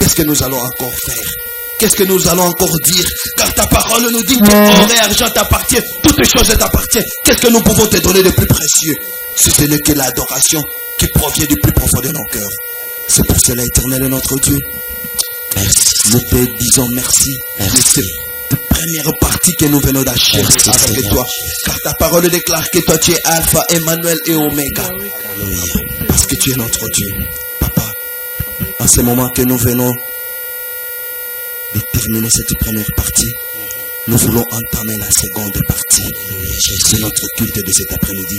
qu'est-ce que nous allons encore faire? Qu'est-ce que nous allons encore dire? Car ta parole nous dit que or et argent t'appartient, toutes choses t'appartiennent. Qu'est-ce que nous pouvons te donner de plus précieux? Si ce n'est que l'adoration qui provient du plus profond de nos cœurs. C'est pour cela, Éternel, notre Dieu. Merci. Nous te disons merci. Merci. De cette première partie que nous venons d'achever avec toi. Car ta parole déclare que toi tu es Alpha, Emmanuel et Oméga. Alléluia. Parce que tu es notre Dieu. Papa, en ce moment que nous venons de terminer cette première partie, nous voulons entamer la seconde partie de notre culte de cet après-midi,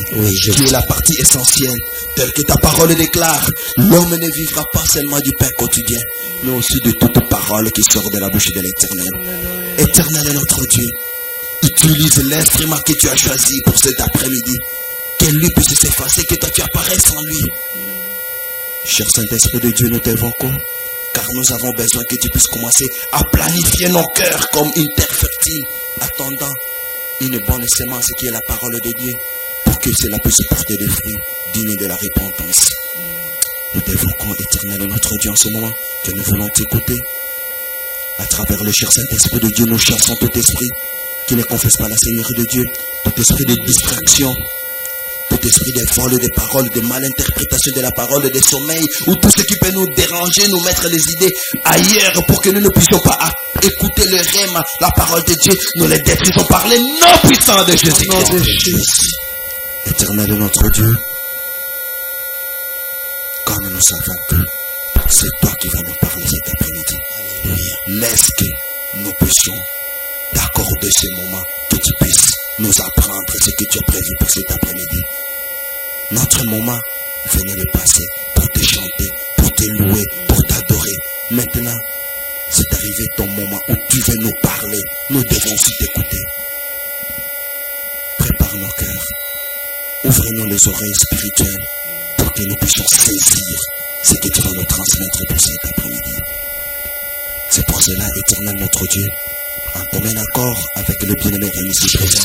qui est la partie essentielle, telle que ta parole déclare. L'homme ne vivra pas seulement du pain quotidien, mais aussi de toute parole qui sort de la bouche de l'Éternel. Éternel est notre Dieu. Utilise l'instrument que tu as choisi pour cet après-midi, que lui puisse s'effacer, que toi tu apparaisses en lui. Cher Saint-Esprit de Dieu, nous t'invoquons, car nous avons besoin que tu puisses commencer à planifier nos cœurs comme une terre fertile, attendant une bonne semence qui est la parole de Dieu, pour que cela puisse porter des fruits dignes de la repentance. Nous t'invoquons, Éternel, notre Dieu, en ce moment, que nous voulons t'écouter. À travers le cher Saint-Esprit de Dieu, nous chassons tout esprit qui ne confesse pas la Seigneurie de Dieu, tout esprit de distraction, tout esprit de vol, de paroles, de malinterprétation de la parole, de sommeil, ou tout ce qui peut nous déranger, nous mettre les idées ailleurs pour que nous ne puissions pas écouter le rêve, la parole de Dieu, nous les détruisons par les noms puissants de Jésus-Christ. Éternel notre Dieu, comme nous savons que c'est toi qui vas nous parler cet après-midi, laisse que nous puissions t'accorder ce moment, que tu puisses nous apprendre ce que tu as prévu pour cet après-midi. Notre moment venait de passer pour te chanter, pour te louer, pour t'adorer. Maintenant, c'est arrivé ton moment où tu veux nous parler. Nous devons aussi t'écouter. Prépare nos cœurs. Ouvre-nous les oreilles spirituelles pour que nous puissions saisir ce que tu vas nous transmettre pour cet après-midi. C'est pour cela, Éternel notre Dieu, en commun accord avec le bien-aimé Rémi ici présent,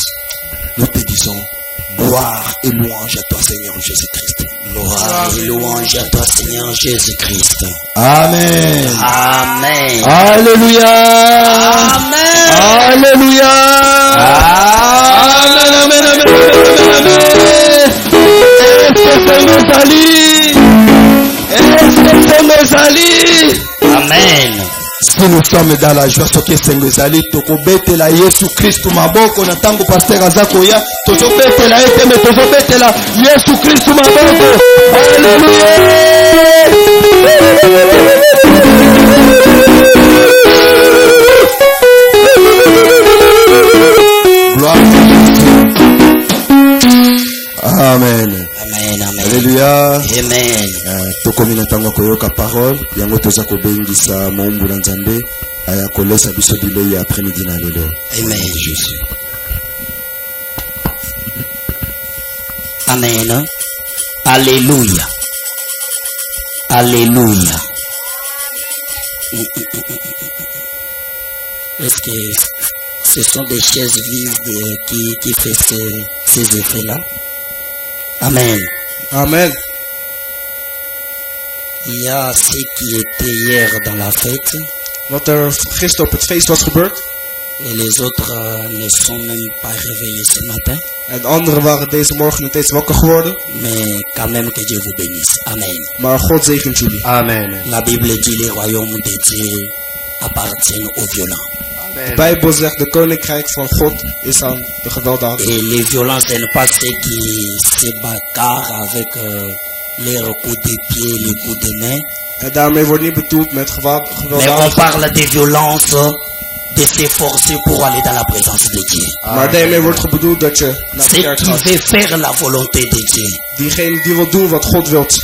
nous te disons gloire et louange à toi, Seigneur Jésus-Christ. Gloire et louange à toi, Seigneur Jésus-Christ. Amen. Amen. Alléluia. Amen. Alléluia. Amen. Amen. Amen. Amen. Est-ce que nous allions? Est-ce que nous allions? Amen. Si nous sommes dans la joie, ce qui est Sengezali, tokobetela Yesu Christ maboko na tango pasteur azakoya, tozobetela ete me tozobetela Yesu Christ maboko. Alléluia. Gloire à Jésus. Amen. Amen. Amen. Alléluia. Amen. Tokomi na tango koyoka parole yango toza kobengisa moumbu na Nzambe aya kolesa biso bilei après-midi na lelo. Amen. Jésus. Amen. Alléluia. Alléluia. Est-ce que ce sont des chaises vides qui font ces effets-là? Amen. Amen. Il y a ce qui était hier dans la fête. Wat gisteren op het feest was gebeurd. Et les autres ne sont même pas réveillés ce matin. En de anderen waren deze morgen niet eens wakker geworden. Mais quand même que Dieu vous bénisse. Amen. Maar God zegent jullie. Amen. La Bible dit les royaumes de Dieu appartiennent aux violents. De Bijbel zegt de koninkrijk van God is aan de gewelddadigen. Et les violents, ce n'est pas ceux qui se bagarrent avec les coups de pied, les coups de main. En daarmee wordt niet bedoeld met Mais on gewelddadigen. parle de violence, de s'efforcer pour aller dans la présence de Dieu. Maar daarmee wordt bedoeld dat je naar de C'est kerk qui gaat. veut faire la volonté de Dieu. Diegene die wil doen wat God wilt.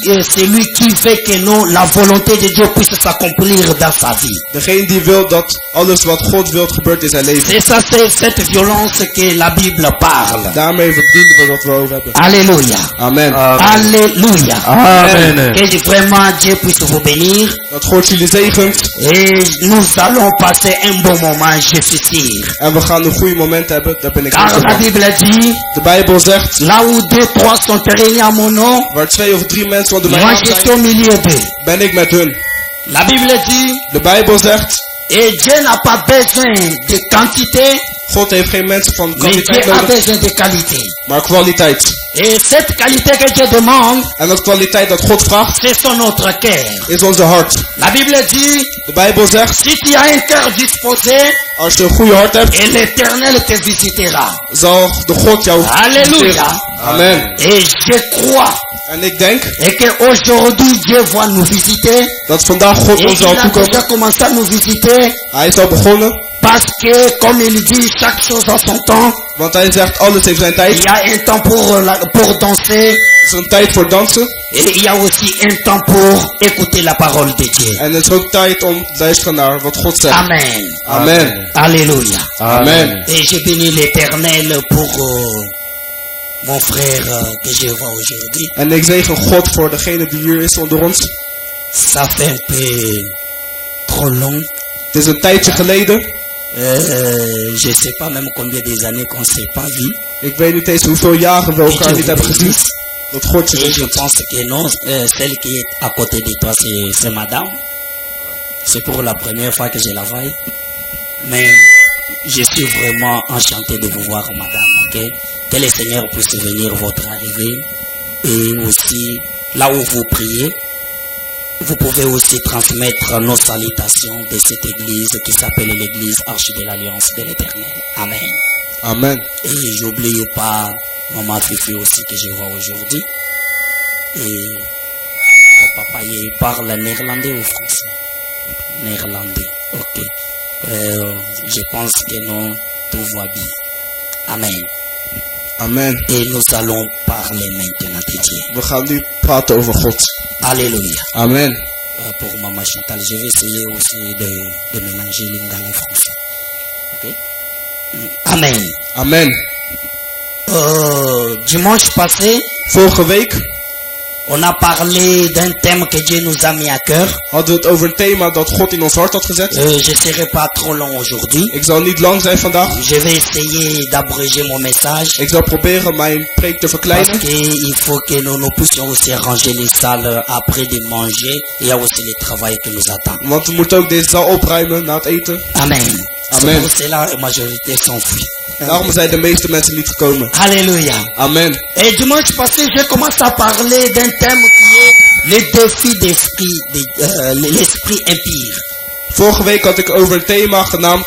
C'est lui qui fait que nous, la volonté de Dieu puisse s'accomplir dans sa vie. Degene die wil dat alles wat God wilt gebeurt in zijn leven. C'est ça, c'est cette violence que la Bible parle. Daarmee verdienen we wat we over hebben. Alléluia. Amen. Alléluia. Amen. Que vraiment Dieu puisse vous bénir. Dat God jullie zegent. Et nous allons passer un bon moment, je suis sûr. En we gaan een goede moment hebben. Daar ben ik Car zeker la van. Bible dit, De Bijbel zegt. là où 2, 3 sont réunis à mon nom, Waar 2 of 3 mensen onder mijn moi naam je suis zijn. au milieu d'eux. Ben ik met hun. La Bible dit, De Bijbel zegt, et Dieu n'a pas besoin de quantité, God heeft geen mensen van mais kwantiteit Dieu a nodig, besoin de qualité. maar kwaliteit. Et cette qualité que Dieu demande, En dat kwaliteit dat God vraagt, c'est son notre cœur. is onze hart. La Bible dit, De Bijbel zegt, si tu as un cœur disposé, als je een goede hart hebt, et l'Éternel te visitera. zal de God jou Alléluia. visiteren. Amen. Et je crois En ik denk et qu'aujourd'hui Dieu va nous visiter. dat vandaag God Et ons il zal a toekomen. déjà commencé à nous visiter. Hij is al begonnen, Parce que, comme il dit, chaque chose a son temps. want hij zegt alles heeft zijn Il tijd. y a un temps pour danser. Er is een tijd voor dansen Et il y a aussi un temps pour écouter la parole de Dieu. en er is ook tijd om te luisteren naar wat God zegt. Amen. Amen. Alléluia. Amen. Et je bénis l'Éternel pour mon frère que je vois aujourd'hui. En ik zegen God voor degene die hier is onder ons. Ça fait un peu trop long. Het is een tijdje geleden. Je sais pas même combien des années qu'on s'est pas vu. Ik weet niet eens hoeveel jaren we Et elkaar Dieu niet vous hebben gezien. bénisse. Dat God je Et je zegt. pense que non, celle qui est à côté de toi, c'est madame. C'est pour la première fois que je la vois. Mais je suis vraiment enchanté de vous voir, madame. Ok? Que le Seigneur puisse venir votre arrivée. Et aussi, là où vous priez, vous pouvez aussi transmettre nos salutations de cette église qui s'appelle l'église Arche de l'Alliance de l'Éternel. Amen. Amen. Et j'oublie pas maman Fifi aussi que je vois aujourd'hui. Et mon papa il parle néerlandais ou français? Néerlandais, ok. Je pense que non, tout va bien. Amen. Amen. Et nous allons parler maintenant de Dieu. We gaan nu praten over God. Alléluia. Amen. Pour maman Chantal, je vais essayer aussi de mélanger l'ingala en français. Ok? Amen. Amen. Dimanche passé, Vorige week on a parlé d'un thème que Dieu nous a mis à cœur. hadden we het over een thema dat God in ons hart had gezet. Je ne serai pas trop long aujourd'hui. Ik zal niet lang zijn vandaag. Je vais essayer d'abréger mon message. Ik zal proberen mijn preek te Parce verkleinen. qu'il faut que nous puissions aussi ranger les salles après de manger. Il y a aussi le travail qui nous attend. Want we moeten ook deze zaal opruimen na het eten. Amen. C'est Amen. pour cela la majorité s'enfuit. Daarom zijn de meeste mensen niet gekomen. Alléluia. Amen. Et dimanche passé, j'ai commencé à parler d'un thème qui est le défi d'esprit, l'esprit impur. Vorige week had ik over een thema genaamd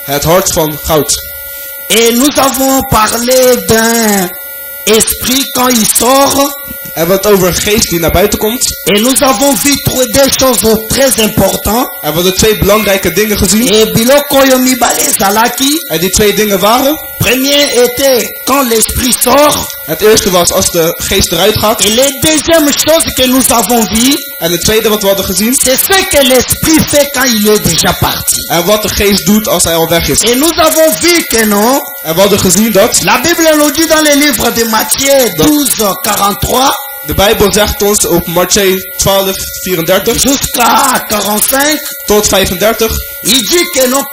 het hart van goud. Et nous avons parlé d'un esprit quand il sort. En we hadden het over een geest die naar buiten komt. Et nous avons vu deux choses très importantes. En we hadden twee belangrijke dingen gezien. Et biloko yo mibale zalaki. En die twee dingen waren. Premier était quand l'esprit sort. Het eerste was als de geest eruit gaat. Et la deuxième chose que nous avons vu, En het tweede wat we hadden gezien. c'est ce que l'esprit fait quand il est déjà parti. En wat de geest doet als hij al weg is. Et nous avons vu que non. En we hadden gezien dat. La Bible nous dit dans le livre de Matthieu 12:43 De Bijbel zegt ons op Matthieu 12:34 jusqu'à 45. tot 35. Il dit que non,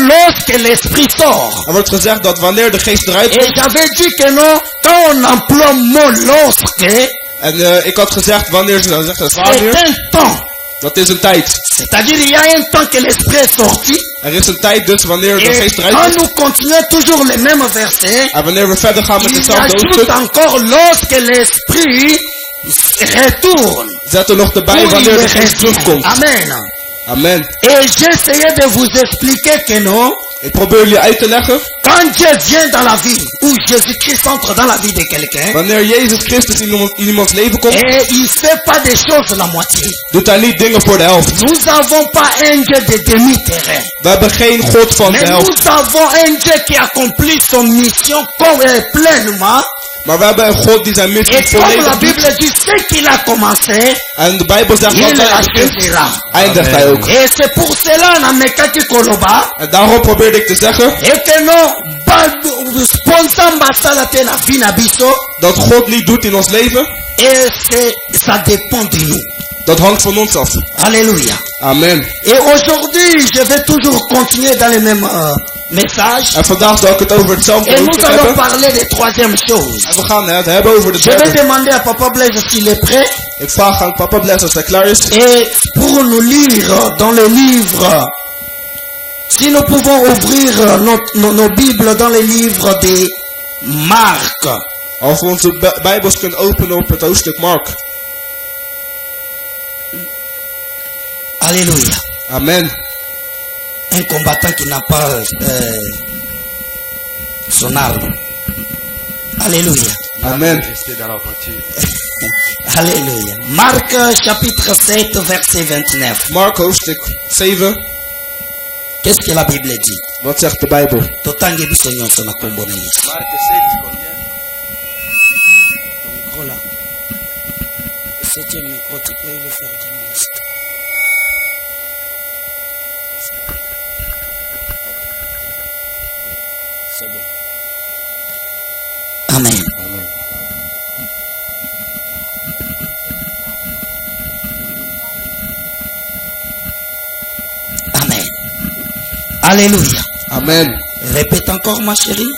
lorsque l'esprit sort. Er wordt gezegd dat wanneer de geest eruit Et komt. j'avais dit que non, quand on emploie le mot lorsque, En ik had gezegd wanneer ze dan zegt dat c'est wanneer. un temps. Dat is een tijd. C'est-à-dire il y a un temps que l'esprit est sorti. Er is een tijd dus wanneer de Et geest eruit quand is. nous continuons toujours les mêmes versets, En wanneer we verder gaan met il hetzelfde ajoute hoofdstuk. encore lorsque l'esprit retourne. Zet er nog erbij Où wanneer il de geest revient. terugkomt. Amen. Amen. Et j'essayais de vous expliquer que non, Ik probeer jullie uit te leggen. quand Dieu vient dans la vie, ou Jésus-Christ entre dans la vie de quelqu'un, Wanneer Jezus Christus in iemands leven komt. et il fait pas des choses la moitié. Doet hij niet dingen voor de helft. Nous n'avons pas un Dieu de demi-terrain. We hebben geen God van de Mais helft. nous avons un Dieu qui accomplit son mission pleinement. Maar we hebben een God die zijn missie Et comme la volledig doet. Bible dit, ce qu'il a commencé, En de Bijbel zegt il wat hij begint, l'achèvera. eindigt hij ook. Et c'est pour cela, Namekaki Koloba, En daarom probeerde ik te zeggen et que non, sponsor basala te na vie na biso, dat God niet doet in ons leven. et ça dépend de nous. Dat hangt van ons af. Alléluia. Amen. Et aujourd'hui, je vais toujours continuer dans les mêmes message. En vandaag zal ik het over hetzelfde Et nous hoofdstuk allons hebben. parler de troisième chose. En we gaan het hebben over de Je vais derde. demander à Papa Blaise s'il est prêt. Ik vraag aan papa Blaise als hij klaar is. Et pour nous lire dans le livre, si nous pouvons ouvrir nos Bibles dans le livre de Marc. Als we onze Bijbels kunnen openen op het hoofdstuk Mark. Alléluia. Amen. Un combattant qui n'a pas son arme. Alléluia. Amen. Alléluia. Marc chapitre 7 verset 29. Mark hoofdstuk 7. Qu'est-ce que la Bible dit? Wat zegt de Bijbel? Totange biso nyonso na kombo na Yesu. Marc 7, combien? Ton micro là. Le 7e micro, tu peux le faire du reste. C'est bon. Amen. Amen. Alléluia. Amen. Répète encore, ma chérie.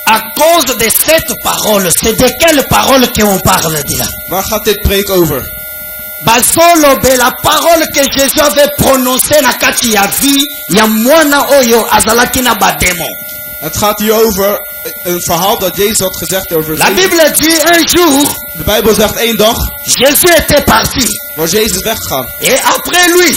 À cause de cette parole, c'est de quelle parole qu'on parle de là? Waar gaat dit preek over? Basolo be la parole que Jésus avait prononcée na kati ya vie ya mwana oyo azalaki na bademo. Het gaat hier over een verhaal dat Jezus had gezegd over La Jezus. Bible dit un jour, De Bijbel zegt één dag Jésus était parti. was Jezus weggegaan. Et après lui,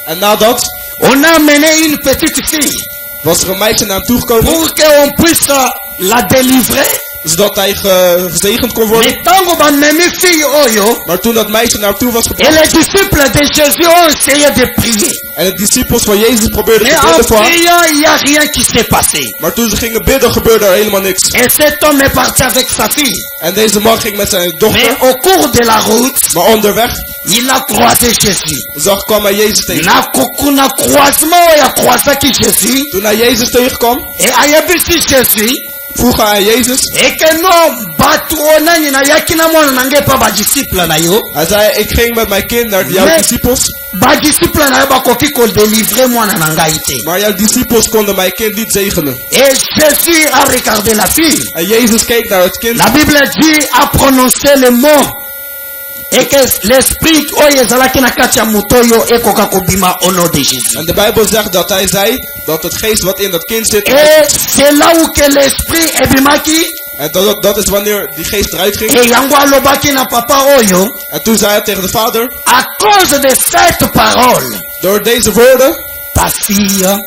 En nadat on a amené une petite fille was er een meisje naar hem toegekomen. pour qu'on puisse la délivrer. Zodat hij gezegend kon worden. Mais tango ba memi fille oyo, Maar toen dat meisje naar hem toe was et gebracht. les disciples de Jésus ont essayé de prier. En de discipels van Jezus probeerden Mais te en bidden voor haar. priant, il n'y a rien qui s'est passé. Maar toen ze gingen bidden gebeurde er helemaal niks. Et cet homme est parti avec sa fille. En deze man ging met zijn Mais dochter. au cours de la route, Maar onderweg il a croisé Jésus. kwam hij Jezus tegen. Na croisement, il a croisé qui Jésus. Toen hij Jezus tegenkwam, Et ayebisi Jésus. vroeg hij aan Jezus. Et que non, batuonani na yakina mwana nange pa ba disciple na yo. Hij zei, ik ging met mijn kind naar jouw Nee. disciples. Ba disciple na yo bakoki ko délivrer mwana na ngai te. Maar jouw disciples konden mijn kind niet zegenen. Et Jésus a regardé la fille. En Jezus keek naar het kind. La Bible dit, a prononcé le mot. Et que l'esprit oyo ezalaki na kati ya moto oyo ekoka kobima au nom de Jésus. En de Bijbel zegt dat hij zei dat het geest wat in dat kind zit. Et c'est là où que l'esprit ebimaki. En dat is wanneer die geest eruit ging. Et yango alobaki na papa oyo. En toen zei hij tegen de vader. À cause de cette parole, Door deze woorden ta fille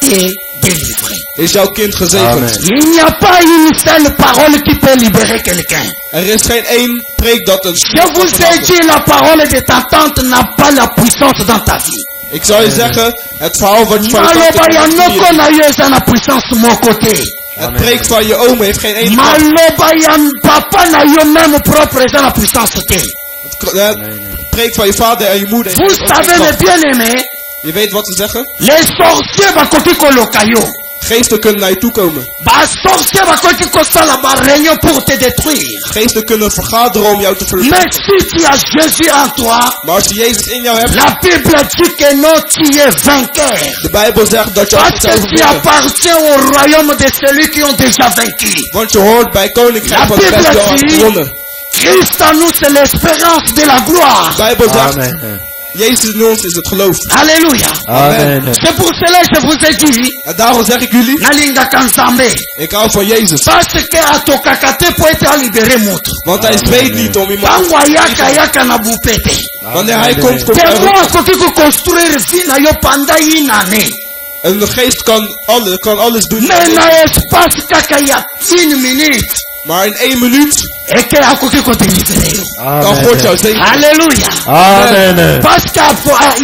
est délivrée. is jouw kind gezegend. Il n'y a pas une seule parole qui peut libérer quelqu'un. Er is geen één preek dat een Je vous ai dit, la parole de ta tante n'a pas la puissance dans ta vie. Ik zou je zeggen, het verhaal wat je van je Maloba ya tante noko hebt, na yo eza na puissance moko te. het preek van je oom heeft geen ene kracht. Maloba ya papa na yo même propre eza na puissance te. Het preek van je vader en je moeder Vous heeft ook geen savez mes kracht. bien-aimés, Je weet wat ze zeggen? les sorciers bakoki koloka yo. Geesten kunnen naar je toe komen. Ba sorciers bakoki kosala ba réunion pour te détruire. Geesten kunnen vergaderen om jou te verlaten. Mais si tu as Jésus en toi, Maar als je Jezus in jou hebt, la Bible dit que non, tu es vainqueur. de Bijbel zegt dat je Parce altijd que tu overwinnen. appartiens au royaume de celui qui ont déjà vaincu. Want je hoort bij koninkrijk van de La mensen die al Bible hebben dit- gewonnen. Christ en nous, c'est l'espérance de la gloire. De Bijbel zegt, Jezus in ons is het geloof. Alléluia. Amen. C'est pour cela que je vous ai dit, En daarom zeg ik jullie, nalinga kanzambe. ik hou van Jezus. Parce que atokakate po ete alibere moto. Want hij zweet niet om iemand. Tango ayaka na bupete. Wanneer hij komt, komt Te er moi akoki koconstruire vie na yo pendant une année. Een geest kan alles doen. Mais na espace kaka ya 10 minutes. Maar in 1 minuut Eke akoki kodelivere yo. kan God jou zegenen. Alléluia. Amen. Parce que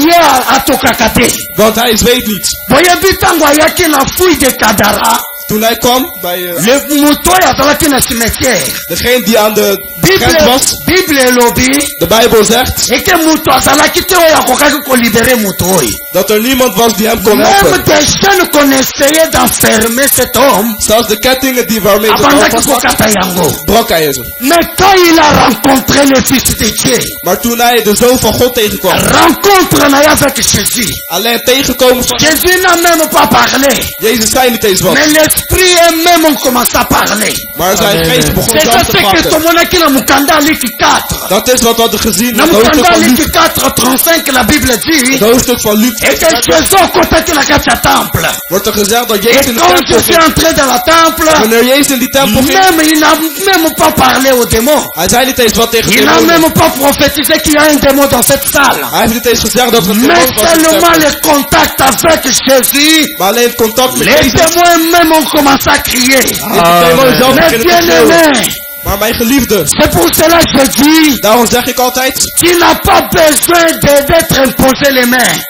ye atokakate. Want hij zweet niet. Boyebi tango ayaki na fouille de Kadara. Toen hij kwam bij le moto azalaki na cimetière. degene die aan de grens was, Bible elobi de Bijbel zegt eke moto azalaki te oyo akokaki kolibere moto oyo. dat er niemand was die hem kon Même helpen. des jeunes qu'on essayait d'enfermer cet homme, Zelfs de kettingen die waarmee ze abandaki vast was, kokata yango. brak hij ze. Mais quand il a rencontré le Fils de Dieu, Maar toen hij de Zoon van God tegenkwam, rencontre na ye avec Jésus, alleen tegenkomen van Jésus n'a même pas parlé, Jezus zei niet eens wat. mais l'esprit elle-même ont commencé à parler. Maar zijn geest begon C'est ça zelf te ce que praten. tomonaki na mukanda aliki 4. Dat is wat we hadden gezien in Na het hoofdstuk mukanda van aliki Luc. 4, 35, la Bible dit, Het hoofdstuk van Luc et que Jésus akotaki na kati ya temple. wordt er gezegd dat Et Jezus in de quand tempel je suis ging. entré dans la temple, Wanneer Jezus in die tempel ging, même il n'a même pas parlé aux démons. hij zei niet eens wat tegen Il n'a demonen. même pas prophétisé qu'il y a un démon dans cette salle. Hij heeft niet eens gezegd dat er een Mais demon was in de seulement tempel. le contact avec Jésus, Maar alleen het contact met les Jezus. démons eux-mêmes ont commencé à crier. De demonen zelf Mais beginnen te schreeuwen. bien-aimé, Maar mijn geliefde, c'est pour cela que je dis, daarom zeg ik altijd, tu n'as pas besoin d'être imposé les mains.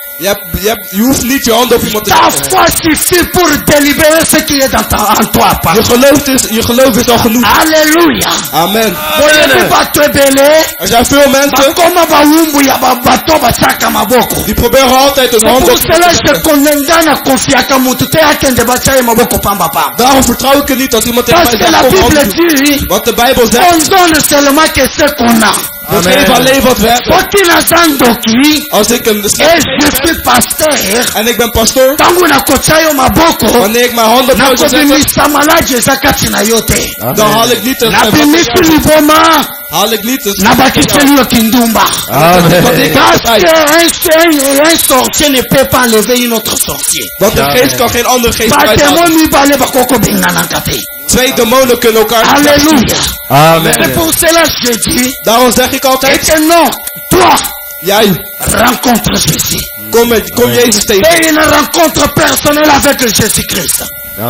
je hoeft niet je hand op iemand te Ta zetten. foi suffit pour délibérer ce qui est en toi. papa. Je geloof is al genoeg. Alléluia. Amen. Boyebi bato ebele, Er zijn veel mensen bakoma bawumbu ya bato basaka maboko. die proberen altijd hun C'est hand pour op cela te je zetten. kondenga na konfiaka mutu te akende batya ye maboko pamba pamba. Daarom vertrouw ik er niet dat iemand tegen Parce mij que la zegt, kom Bible handen doen. dit, Want de Bijbel zegt, on donne seulement que ce qu'on a. we geven alleen wat we hebben. Soki naza ndoki, Als ik een et slechte je heb suis pasteur, en ik ben pastoor, tangu nakotya yo maboko, wanneer ik mijn hand op jou zou zetten, nakobimisa maladi eza kati na yo te. dan haal ik niet een Nabimisi liboma, haal ik niet een nabakiseli yo kindumba. wat ik Parce heb. qu'un sorcier ne peut pas enlever une autre sorcier. Want een geest kan geen andere geest Bademo uithalen. mibale bakoko benganaka te. Twee demonen kunnen elkaar Alléluia. Amen. C'est pour cela que je dis, Daarom zeg ik et altijd, que non, toi, jij, rencontre Jésus. kom Jezus tegen. Et une rencontre personnelle avec Jésus-Christ.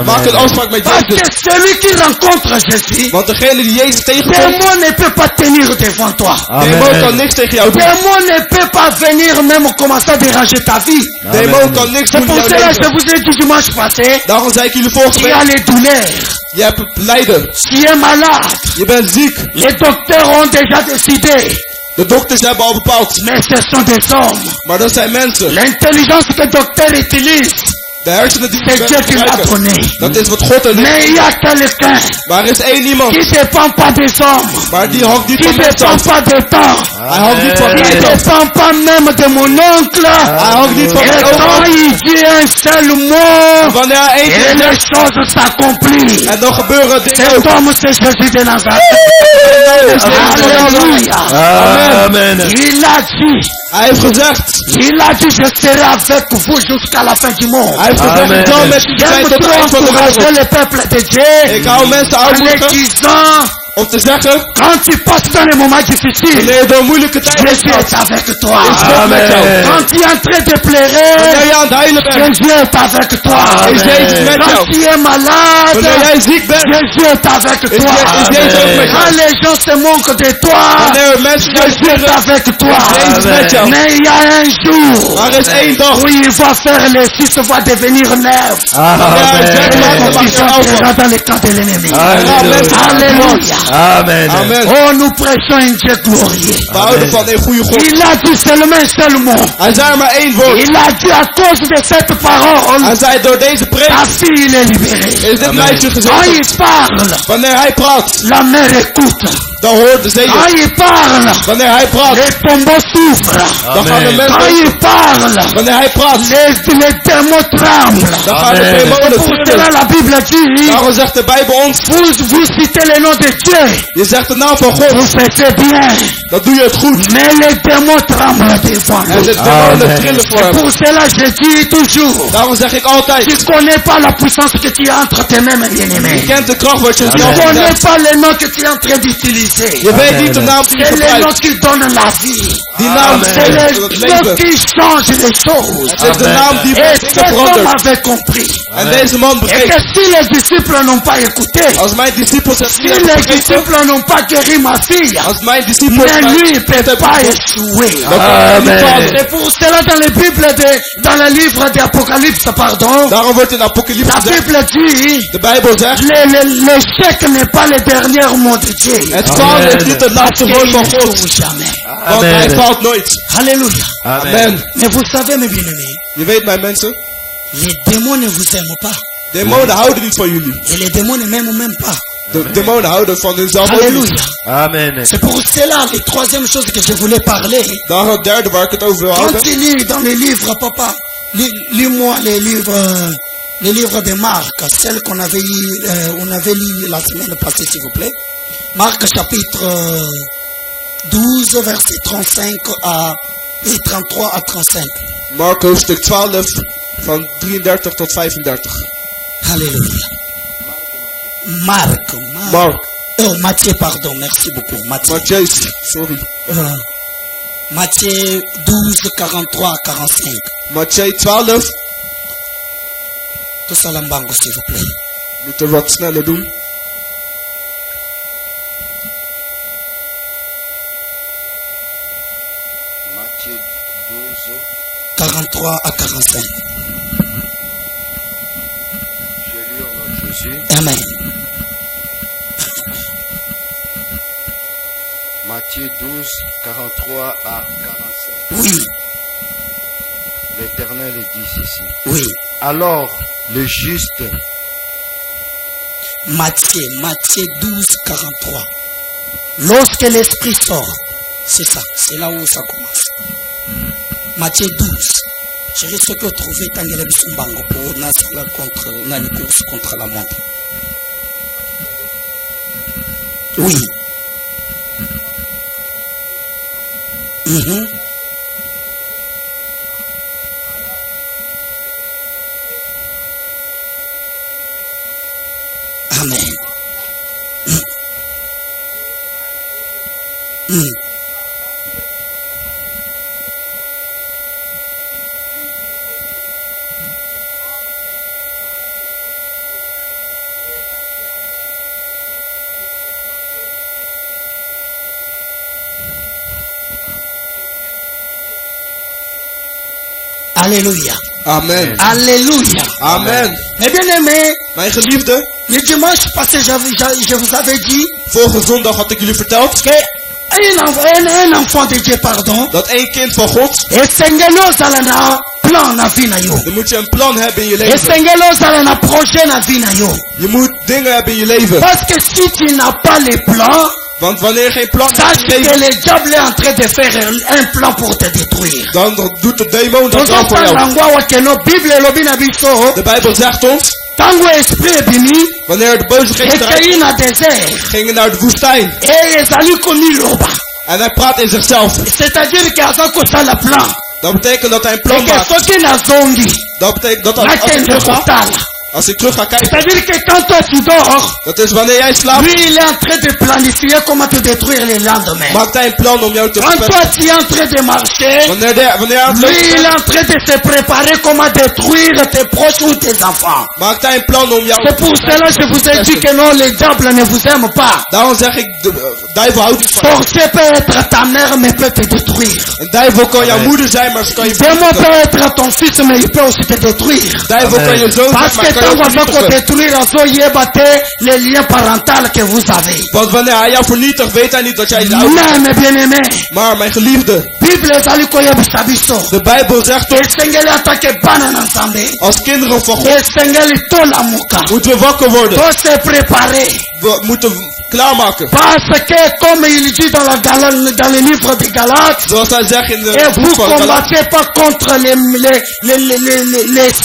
Maak een afspraak met Parce que Jezus. celui qui rencontre Jésus, Want degene die Jezus tegenkomt, démon ne peut pas tenir devant toi. demon kan niks tegen jou doen. Démon ne peut pas venir même commencer à déranger ta vie. Demon kan niks C'est doen in pour jouw cela que je leven. vous ai dit dimanche passé, Daarom zei ik jullie vorige tu as week, les douleurs, je hebt lijden, tu es malade. je bent ziek. Les docteurs ont déjà décidé, De dokters hebben al bepaald, mais ce sont des hommes. maar dat zijn mensen. L'intelligence que le docteur utilise, De hersenen die c'est Dieu qui l'a gebruiken, donné. dat is wat God er Mais heeft. il y a quelqu'un Maar er is één iemand, qui ne dépend pas des hommes, maar die hangt niet qui van ne mensen dépend af. pas de temps, Hij hangt niet van qui tijd ne af. dépend pas même de mon oncle. Hij hangt niet van Et mijn quand opa. il dit un seul mot, Wanneer hij één et keer les zegt, choses s'accomplissent. en dan gebeuren dingen Cet ook. homme, c'est Jésus de Nazareth. Alléluia. Amen. Il a dit, Hij heeft gezegd, je serai avec vous jusqu'à la fin du monde. hij heeft gezegd, Amen. ik zal met jullie zijn J'aime tot het eind trop van de encourager wereld. le peuple de Dieu Ik hou mensen en les aanmoedigen disant, om te zeggen, quand tu passes dans les moments difficiles, wanneer je door moeilijke tijden Jésus gaat, est avec toi. is God met jou. Amen. Quand tu es en train de pleurer, Wanneer je aan het huilen bent, Jésus est avec toi. is Jezus met Quand jou. tu es malade, Wanneer jij ziek bent, Jésus est avec is toi. Jezus ook met Quand jou. les gens se moquent de toi, Wanneer mensen jou Jésus est zeggen, avec toi. is Jezus met jou. Mais il y a un jour Maar er is één dag, où il va faire les six va devenir neuf. Amen. Et les Amen. conditions entrera dans les camps de l'ennemi. Alléluia. Alléluia. Amen. amen. Oh, nous prêchons un Dieu glorieux. We houden van een goede God. Il a dit seulement un seul mot. Hij zei maar één woord. Il a dit à cause de cette parole, Hij zei, door deze ta preek fille il est libérée. is dit meisje Quand gezegd. il parle, Wanneer hij praat, la mer écoute. dan hoort de zee. Quand il parle, Wanneer hij praat, les tombeaux s'ouvrent. dan gaan de Quand mensen. il parle, Wanneer hij praat, les démons tremblent. dan gaan de Amen. demonen Pour cela, trillen. la Bible dit, Daarom zegt de Bijbel ons, vous citez le nom de Dieu, je zegt de naam van God, vous faites bien, dan doe je het goed. mais les démons tremblent devant En nous. de demonen Amen. trillen voor hem. Pour cela, je dis toujours, Daarom zeg ik altijd, tu ne connais pas la puissance que tu as entre tes mains, bien-aimé. je kent de kracht wat je Tu ne zelf connais hebt. pas le nom que tu es en train d'utiliser. Je weet niet de naam die je C'est le nom gebruikt. qui donne la vie. Die naam C'est geeft le het Dieu leven. qui change les choses. Het is de naam die Et dingen cet homme verandert. avait compris. En deze man Et begreep. que si les disciples n'ont pas écouté, Als mijn discipels het si niet hebben les begrepen. disciples n'ont pas guéri ma fille, Als mijn discipels mais mij lui ne niet peut hebben pas begrepen. échouer. Dan kan hij niet Amen. falen. C'est pour cela dans les Bibles, dans le livre d'Apocalypse, pardon, Daarom wordt in Apocalypse la gezegd. Bible dit, De Bijbel zegt. l'échec n'est pas le dernier mot de Dieu. Het falen is niet het laatste Il woord van ne God. échoue jamais. Want hij Amen. valt nooit. Alléluia. Amen. Mais vous savez, mes bien-aimés, Je weet mijn mensen. les démons ne vous aiment pas. Demonen houden niet van jullie. Et les démons ne m'aiment même pas. De demonen houden van hunzelf ook Alléluia. niet. Amen. C'est pour cela, la troisième chose que je voulais parler. Daar het derde waar ik het over wil houden. Continue dans les livres, papa. Lis-moi les livres de Marc, celles qu'on avait lu la semaine passée, s'il vous plaît. Marc chapitre 12, verset 35 et 33 à 35. Mark hoofdstuk 12 van 33 tot 35. Alléluia. Marc. Mark. Oh, Matthieu, pardon, merci beaucoup. Matthäus, sorry. Matthieu 12, 43 à 45. Matthäus 12. Tout ça, l'ambango, s'il vous plaît. Moeten we wat sneller doen. Matthieu 12, 43 à 45. je lis au nom de Jésus. Amen. Matthieu 12, 43 à 45. Oui, L'Éternel dit ceci. oui. Alors, le juste, Matthieu 12, 43. Lorsque l'esprit sort, c'est ça, c'est là où ça commence. Matthieu 12. Chérie, ce que trouver Tangele Bisumbango pour Nasala contre Nani course contre la montre. Oui. Mhm. Amen. Mm. Alléluia. Amen. Alléluia. Amen. Mes bien-aimés, Mijn geliefden, le dimanche passé, je vous avais dit vorige zondag had ik jullie verteld que un enfant de Dieu, pardon, dat één kind van God, esengelo zala na plan na vie na yo. dan moet je een plan hebben in je leven. Esengelo zala na projet na vie na yo. Je moet dingen hebben in je leven. Parce que si tu n'as pas les plans, Want wanneer je geen plan hebt sache in je que leven, le diable est en train de faire un plan pour te détruire. dan doet de demon dat wel voor Tozopanga jou. ngwawa keno Bible elobi na biso, De Bijbel zegt ons, tango esprit ebimi, wanneer de boze geest eruit ekei na désert, gingen naar de woestijn. et ezali komiloba. En hij praat in zichzelf. C'est-à-dire que aza kosala plan. Dat betekent dat hij een Et plan que maakt. soki nazongi, Dat betekent dat als ik nakende terug ga, kotala. als ik terug ga kijken, C'est-à-dire que quand toi tu dors, dat is wanneer jij slaapt, lui il est en train de planifier comment te détruire le lendemain. maakt hij een plan om jou te Quand verpesten. toi tu es en train de marcher, Wanneer hij aan het lui lopen il est bent, en train de se préparer comment détruire tes proches ou tes enfants. maakt hij een plan om jou C'est pour cela que je vous ai dit que non, le diable ne vous aime pas. Daarom zeg ik, de duivel houdt niet van je. Sorcier peut être ta mère, mais peut te détruire. Een duivel kan jouw moeder zijn, maar ze kan je Démon vernietigen. peut être ton fils, mais il peut aussi te détruire. Duivel kan je zoon zijn, Parce maar que kan je tant ook qu'on va vernietigen. détruire, les liens parentaux que vous avez. Want wanneer hij jou vernietigt, weet hij niet dat jij de ouders Mais bent. mes bien-aimés, Maar mijn geliefde, Bible ezali koyebisa biso. de Bijbel zegt ons, Esengeli atake bana na Nzambe. als kinderen van God Esengeli tolamuka. moeten we wakker worden. To se préparer. We moeten klaarmaken. Parce que comme il dit dans dans le livre de Galates, Zoals hij zegt in de et vous boek van Galaten. combattez pas contre les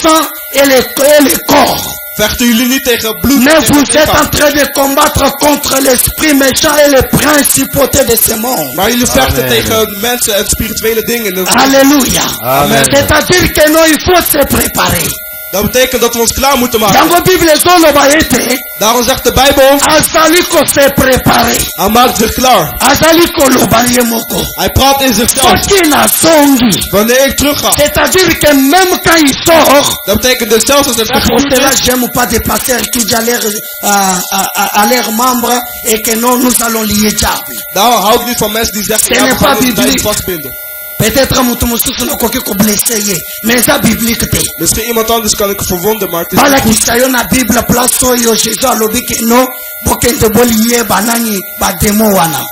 sangs et les corps. Vechten jullie niet tegen bloed. Mais tegen vous het êtes lichaam. en train de combattre contre l'esprit méchant et les principautés de ce monde. Maar jullie vechten Amen. tegen mensen en spirituele dingen. Alléluia. Amen. C'est-à-dire que non, il faut se préparer. Dat betekent dat we ons klaar moeten maken. Yango Bible ezoloba ete Daarom zegt de Bijbel, azali kose prepare. hij maakt zich klaar. Azali koloba ye moko. Hij praat in zichzelf. Soki nazongi. Wanneer ik terug ga, C'est-à-dire que même quand il sort, dat betekent dus zelfs als hij pour weggevoerd cela, is. j'aime pas dépasser tout à leurs membres et que non, nous allons lier diable. Daarom hou ik niet van mensen die zeggen, Ce ja, n'est we gaan pas ons bij je biblique. vastbinden. Peut-être mutu mususu nakoki koblesse ye, mais ça biblique te. Misschien iemand anders kan ik verwonden, maar het is niet goed. balakisa yo na bible place oyo jésus alobi ke no bokende boliye banani bademo wana.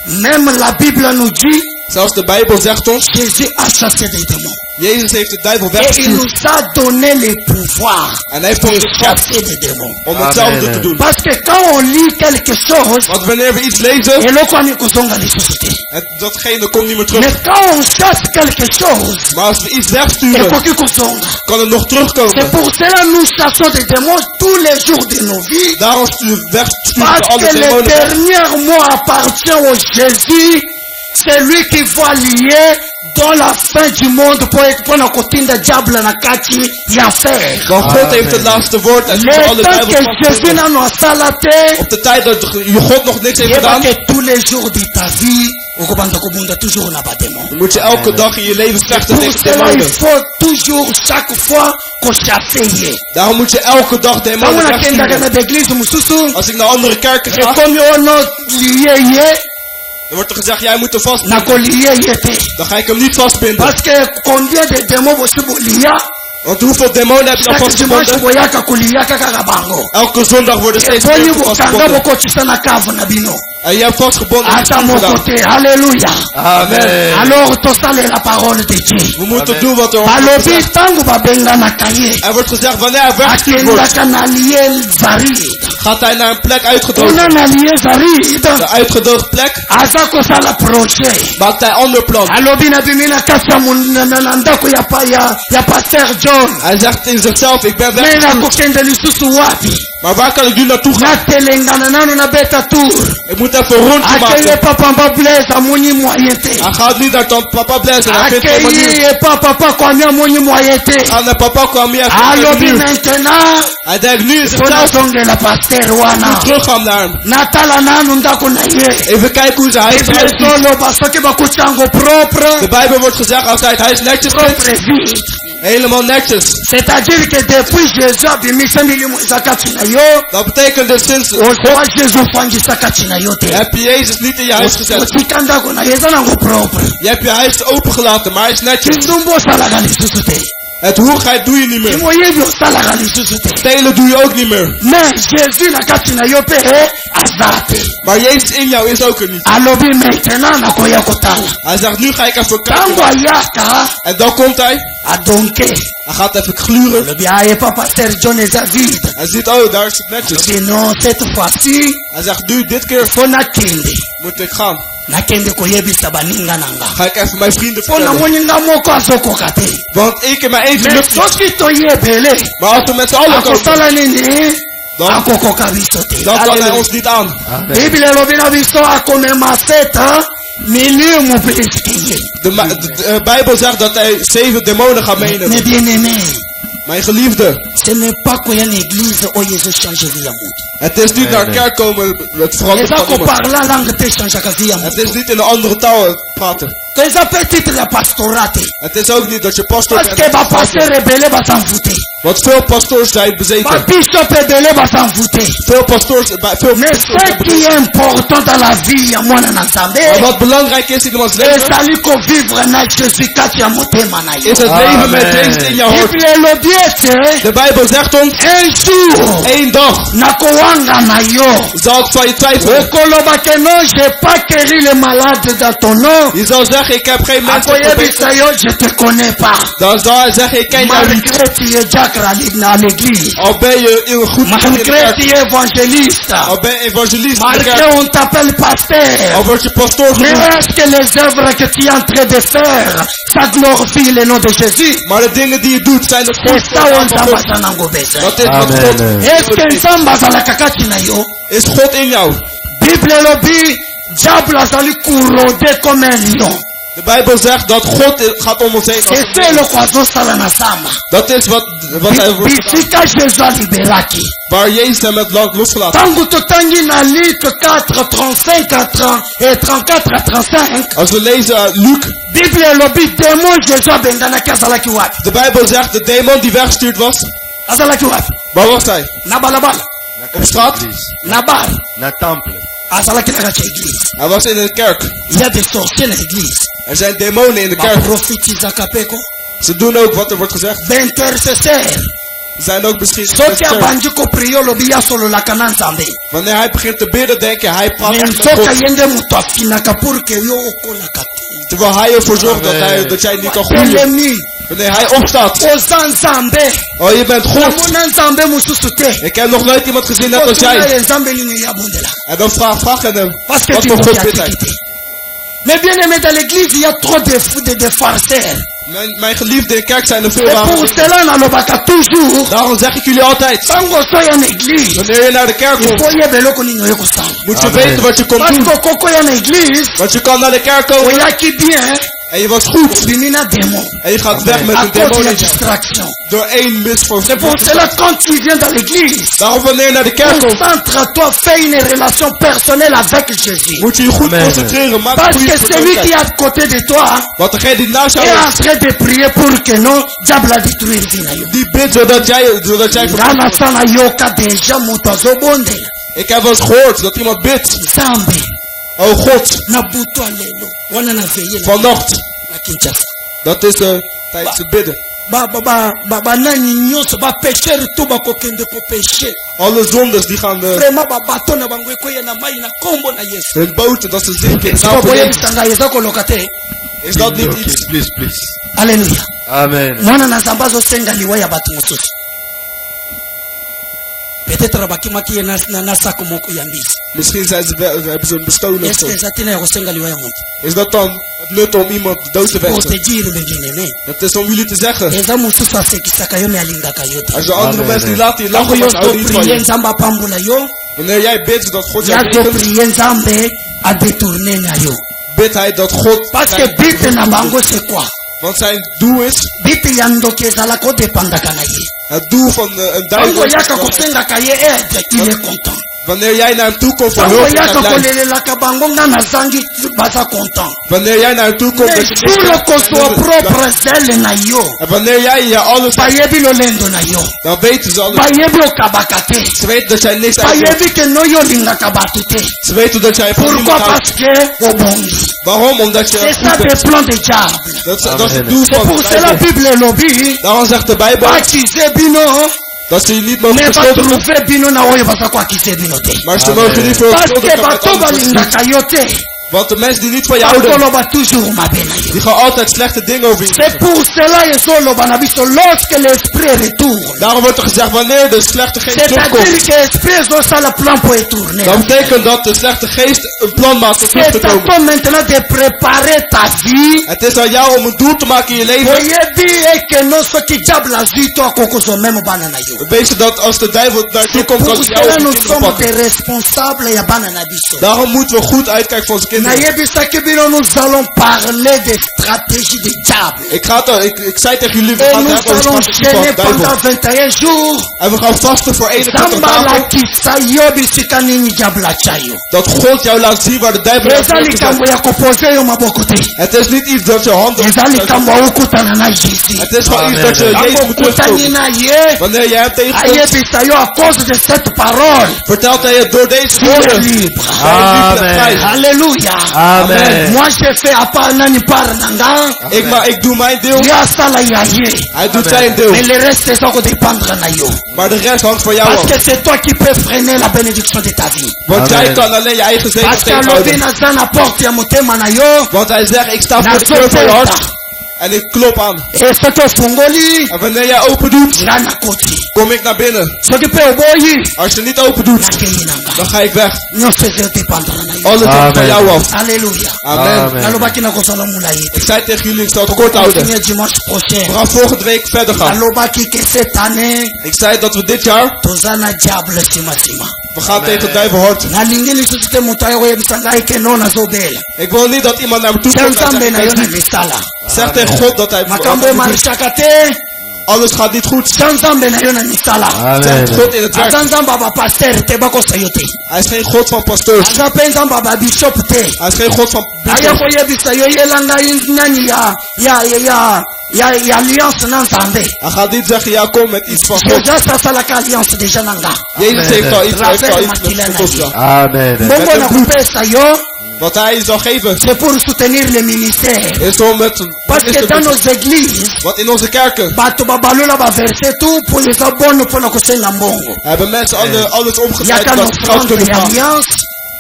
Même la Bible nous dit, Zelfs de Bijbel zegt ons, Jésus a chassé des démons. Jezus heeft de duivel Et il weggestuurd. nous a donné le pouvoir En hij heeft de ons de kracht chasser des démons. om hetzelfde te doen. Parce que quand on lit quelque chose, Want wanneer we iets lezen, eloko ani kozonga lisusu te. datgene komt niet meer terug. Mais quand on chasse quelque chose, Maar als we iets wegsturen, ekoki kozonga. kan het nog C'est terugkomen. pour cela nous chassons des démons tous les jours de nos vies. Daarom wegsturen we Parce alle que le demonen weg. dernier mot appartient au Jésus. C'est lui qui va lier dans la fin du monde pour na kotinda diable na kati ya fer. Want God heeft het laatste woord en Le alle temps que duivels Jésus vastbinden. n'a pas salate, Op de tijd dat je God nog niks heeft il va gedaan, que tous les jours de ta vie, okobanda kobunda toujours na ba démon. dan moet je elke dag in je leven vechten Pour tegen cela, il demonen. faut toujours, chaque fois, qu'on chasse. Daarom moet je elke dag Quand demonen on a kenda wegsturen. na d'église mususu, Als ik naar andere kerken c'est ga, comme on a lié, dan wordt er gezegd, jij moet er na vastbinden. ko lié te. Dan ga ik hem niet vastbinden. Parce que combien de démons possible liya? Want hoeveel demonen heb je al Chaque dimanche vastgebonden? boyaka kuliya kaka bango. Elke zondag worden steeds Eboni meer bokanga vastgebonden. bokotisa na kavu na bino. En je hebt vastgebonden en Ata niet gedaan. mokote, alléluia. Amen. Alors tosale la parole de Dieu. We moeten Amen. doen wat er wordt Balobi gezegd. tangu babenga na kaye. Er wordt gezegd, wanneer hij weggestuurd wordt, Akendaka na liye zarid. gaat hij naar een plek Una uitgedoofd. na liye zarid. De uitgedoofde plek Aza kosala projet. maakt hij ander plan. Alobi na bimina kasa na ndako ya pasteur John. Hij zegt in zichzelf, ik ben Mena weggestuurd. kokende lisusu wapi? Maar waar kan ik nu naartoe gaan? Na telengana nanu na beta tour. Ik moet even een rondje Akeye maken. papa mba blaise amoni moyen te. Hij gaat niet naar papa Blaise. Hij vindt helemaal niet. Akeye papa kwami amoni moyen te. Hij naar papa kwam hier. Hij vindt Alobi helemaal niet. maintenant Hij denkt nu in sona zichzelf, zongela pasteur ik moet wana. teruggaan naar hem. Natala nanu ndako na ye. Even kijken hoe zijn huis eruit ziet. Ebezoloba soki bakutyango propre. De Bijbel wordt gezegd, als hij het huis netjes vindt, Propre vide. helemaal netjes. C'est-à-dire que depuis Jésus abimisa milimo eza kati na yo, Dat betekent dus sinds ozwa Jésus ofangisa kati na yo te. heb je Jezus niet in je huis gezet. Otika ndako na ye eza nango propre. Je hebt je huis opengelaten, maar hij is netjes. Kindumbu osalaka lisusu te. Het hoerigheid doe je niet meer. Kimoyebi osalaka lisusu te. Stelen doe je ook niet meer. Mais Jésus na kati na yo mpe aza te. Maar Jezus in jou is ook er niet. Alobi maintenant nakoya kotala. Hij zegt, nu ga ik even Tango kijken. ayaka En dan komt hij. adonke. Hij gaat even gluren. Alobi aye pa pasteur John eza vide. Hij ziet, oh, daar is het netjes. Alobi non cette fois-ci Hij zegt, nu, dit keer fo nakende. moet ik gaan. Nakende koyebisa baninga nanga. Ga ik even mijn vrienden Mpo vertellen. namoni nga moko azokoka te. Want ik en mijn eentje Mais lukt niet. soki toyebele Maar als we met z'n allen komen, akosala nini dan, akokoka biso te. dan kan hij Alleluia. ons niet aan. Bibele elobi na biso akomema seta milimu mpe esike. De Bijbel zegt dat hij 7 demonen gaat Mais meenemen. bien aimé, Mijn geliefde, ce n'est pas koya na église oyo ezochange vie ya moto. het is niet naar een kerk komen het veranderen Eza van iemand. koparla langue te echangeaka vie ya Het moto. is niet in een andere taal praten. Eza mpe titre ya pastorat te. Het is ook niet dat je pastor Parce que bent. bapaster ebele bazanvu te. Want veel pastoors zijn bezeten. Babishop ebele bazanvu te. Veel pastoors zijn Mais bezeten. ce qui est important dans la vie ya mwana na Maar nzambe wat belangrijk is in iemands leven, ezali kovivre na Jésus kati ya motema na yo. is het leven met Amen. Jezus in jouw hart. Biblia elobi ete De Bijbel zegt ons, un jour één dag nakowanga na yo zal ik van je twijfelen. okoloba ke non j'ai pas guéri les malades dans ton nom. Je zal zeggen, ik heb geen mensen verbeterd. akoyebisa yo je te connais pas. Dan zal hij zeggen, ik ken jou niet. Malgré tu es diacre na l'église. Al ben je een goed in de Malgré kerk. tu es évangéliste. Al ben je evangelist in de Malgré kerk. on t'appelle pasteur. Al word je pastoor Mais genoemd. est-ce que les œuvres que tu es en train de faire, ça glorifie le nom de Jésus? Maar de dingen die je doet zijn het C'est goed ça voor de on naam van God. s'abaza nango besoin. Dat is wat Amen. God Est-ce que is. nzambe azalaka kati na yo? Is God in jou? Bible elobi diable azali kurode comme un lion. De Bijbel zegt dat God gaat om ons heen. Als C'est ça eloko azosala na zamba. dat is wat hij wordt gedaan. Bisika Jésus aliberaki. Waar Jezus hem het land losgelaten. Tango totangi na Luc 4, 35 et 34 à 35. Als we lezen Luc. Bible elobi démon Jésus abenganaki azalaki wapi? De Bijbel zegt de demon die weggestuurd was. Azalaki wapi? Waar was hij? Na balabala. Op straat. Na bar. Na temple. Azalaki na kati ya église. Hij was in een kerk. Il y a des sorciers na église. Er zijn demonen in de kerk. Baprofitizaka peko. Ze doen ook wat er wordt gezegd. B'intercesseur. Ze zijn ook misschien Soki abandi koprio lobi yasololaka na Nzambe. wanneer hij begint te bidden, denk je, hij praat echt met Soka God. yende mutu afinaka pour que yo okolaka te. Terwijl hij ervoor zorgt dat jij niet kan groeien. Telemi. Wanneer hij opstaat. Oza Nzambe. Oh, je bent God. Namona Nzambe mususu te. Ik heb nog nooit iemand gezien net als jij. Otuna Nzambe nini yabondela. En dan vraag je hem. Parce que Wat tu voor God n'as bidt pas hij? quitté. Mais bien aimé dans l'église, il y a trop de farceurs. Mijn geliefden in de kerk zijn er veel Et pour wagens. cela, nalobaka toujours. Daarom zeg ik jullie altijd. Tango soya na église. Wanneer je naar de kerk Il komt, faut yebeloko nini oyo kosala. moet je Amen. weten wat je komt Parce doen. que koko ya na église, Want je kan naar de kerk komen oyaki bien, en je was goed. bimina démon. En je gaat weg met À een cause demon de in je. distraction. Door één C'est misverstand. pour cela, quand tu viens dans l'église, Daarom wanneer je naar de kerk komt, concentre-toi, fais une relation personnelle avec Jésus. moet je je goed Amen. concentreren. Maak een Parce goede que celui qui est persoonlijkheid. à côté de toi Want degene die naast jou est en is, train de prier pour que non, diable a détruire Vinayo. die bidt zodat jij verandert. Ngana sana yoka deja mutu azobondela. Ik heb wel eens gehoord dat iemand bidt. Nzambe Oh God, na butu alelo wana na veye na vannacht. na Kinshasa. Dat is tijdens het bidden. Banani nyonso bapeshere tu bakokende kopeshe. Alle zondes die gaan Vraiment babato na bango ekoya na mai na kombo na Yesu. hun boten, dat ze zinken in de naam Siko van boye Jezus. bisanga eza koloka te. Is dat niet Okay, iets? please, please. Alleluya. Amen. Mwana na Nzambe azosenga liwa ya bato mosusu. Peut-être bakimaki ye na sako moko ya mbisi. Misschien hebben ze hem bestolen. of Est-ce zo. que eza tina ya kosenga liwa ya moto? Is dat dan het nut om iemand dood te Pour te wensen? dire benjenene. Dat is om jullie te zeggen. Eza mosusu asekisaka yo me alingaka yo te. Er zijn andere Amen. mensen die laten je Tango lachen, yo maar ze houden niet van priye je. Nzambe apambola yo. Wanneer jij bidt dat God jou Ya zegent, priye Nzambe adetourne na yo. bidt hij dat God Parce que bite na bango c'est quoi? want zijn doel is, Bite ya ndoki ezalaka odepandaka na ye. het doel van een Tango duivel yaka is, kosengaka ye aide, il est content. wanneer jij naar hem toe komt voor Tango hulp, is hij yaka blij. kolelelaka bango nga nazangi baza content. Wanneer jij naar hem toe komt, Mais dat je niks sur krijgt, kozwa propre zele na yo. en wanneer jij je alles hebt, Bayebi lolendo na yo. dan weten ze alles. Bayebi okabaka te. Ze weten dat jij niks uit Bayebi ke no yo olingaka bato te. Ze weten dat jij van Pourquoi? niemand Parce houdt. que obongi. Waarom? Omdat je C'est goed ça bent. le plan de diable. Dat is het Amen. doel C'est van pour de cela Bijbel. Bible elobi. Daarom zegt de Bijbel Bakize bino. dat ze je niet mogen Mais beschuldigen, batrouve bino na oyo baza koakize bino te. maar ze Amen. mogen niet Parce que verontschuldigen met bato alles wat ze doen. balingaka yo te. Want de mensen die niet van je houden, Bakoloba toujours mabe na yo. die gaan altijd slechte dingen over je C'est zeggen. pour cela ezoloba na biso lorsque l'esprit retourne. Daarom wordt er gezegd, wanneer de slechte geest terugkomt, C'est-à-dire que l'esprit ezosala plan pour retourner. dan betekent dat de slechte geest een plan maakt om terug te C'est à komen. toi maintenant de préparer ta vie. Het is aan jou om een doel te maken in je leven. Oyebi eke no soki diable azwi to akokozwa meme bana na yo. Weet je dat als de duivel naartoe C'est komt, pour kan hij jou cela of je nous kinderen sommes pakken. des responsables ya bana na biso. Daarom moeten we goed uitkijken voor onze kinderen. Nayebisaki bino nous allons parler des stratégies du diable. Ik zei tegen jullie, we Et gaan nous het hebben over allons strategie van gêner de duivel. pendant 21 jours. En we gaan vasten voor 21 dagen. Zambalakisa yo bisika nini diable atya yo. Dat God jou laat zien waar de duivel jou Eza heeft likambo gezet. ya kopose yo maboko te. Het is niet iets dat je handen Eza moet likambo ya okutana na Jésus. Het is gewoon Amen. iets dat je Jezus Tango moet okutani terugkomen. na ye. Wanneer jij hem tegenkomt, Ayebisa yo à cause de cette parole. vertelt hij het door deze Tu es woorden. libre. Amen. Alléluia. Amen. Moi je fais à part nani par nanga. Ik doe mijn deel, Dieu asala ya ye. hij doet zijn deel. Mais le reste eza kodépendre na yo. Maar de rest hangt van jou Parce af. que c'est toi qui peux freiner la bénédiction de ta vie. Want Amen. jij kan alleen je eigen zegen Parce que alobi tegenhouden. naza na porte ya motema na yo. Want hij zegt, ik sta voor de deur van je hart. En ik klop aan. Et soki ofungoli. En wanneer jij open doet, Nga na koti. kom ik naar binnen. Soki mpe oboyi. Als je niet open doet, Nakei nanga. dan ga ik weg. Nyonso eza odépendre na Alles hangt van jou af. Alléluia. Amen. Nalobaki na kozala mulayi. Ik zei tegen jullie, ik zal het kort Continue houden. dimanche prochain. We gaan volgende week verder gaan. Nalobaki que cette année Ik zei dat we dit jaar, tozana diable sima. we gaan tegen de duivel hard. Nalingi lisusu te moto ayoyebisa ngai ke no nazobela. Ik wil niet dat iemand naar me toe Tya komt en nzambe na yo na zegt, misala. zeg tegen God dat hij Makambo emarishaka te. alles gaat niet goed. Tya nzambe na yo na misala. Zegt God in het werk. Aza nzambe ya bapaster te bakosa yo te. Hij is geen God van pasteurs. Aza mpe nzambe ya babishop te. Hij is geen God van Aya bishops. koyebisa yo yela ngai nani ya alliance na nzambe. Hij gaat niet zeggen, ja kom met iets van God. Jésus asalaka alliance deja na nga. Jezus heeft al iets met God gedaan. Amen. Mbongo na kopesa yo Wat hij zal geven c'est pour soutenir le ministère. is om met Parce que dans nos églises wat in onze kerken bato babalola baverse tout mpo eza bono mpona kosenga mbongo. hebben mensen alles opgeleid Yaka na dat ze geld offrande kunnen ya vragen. alliance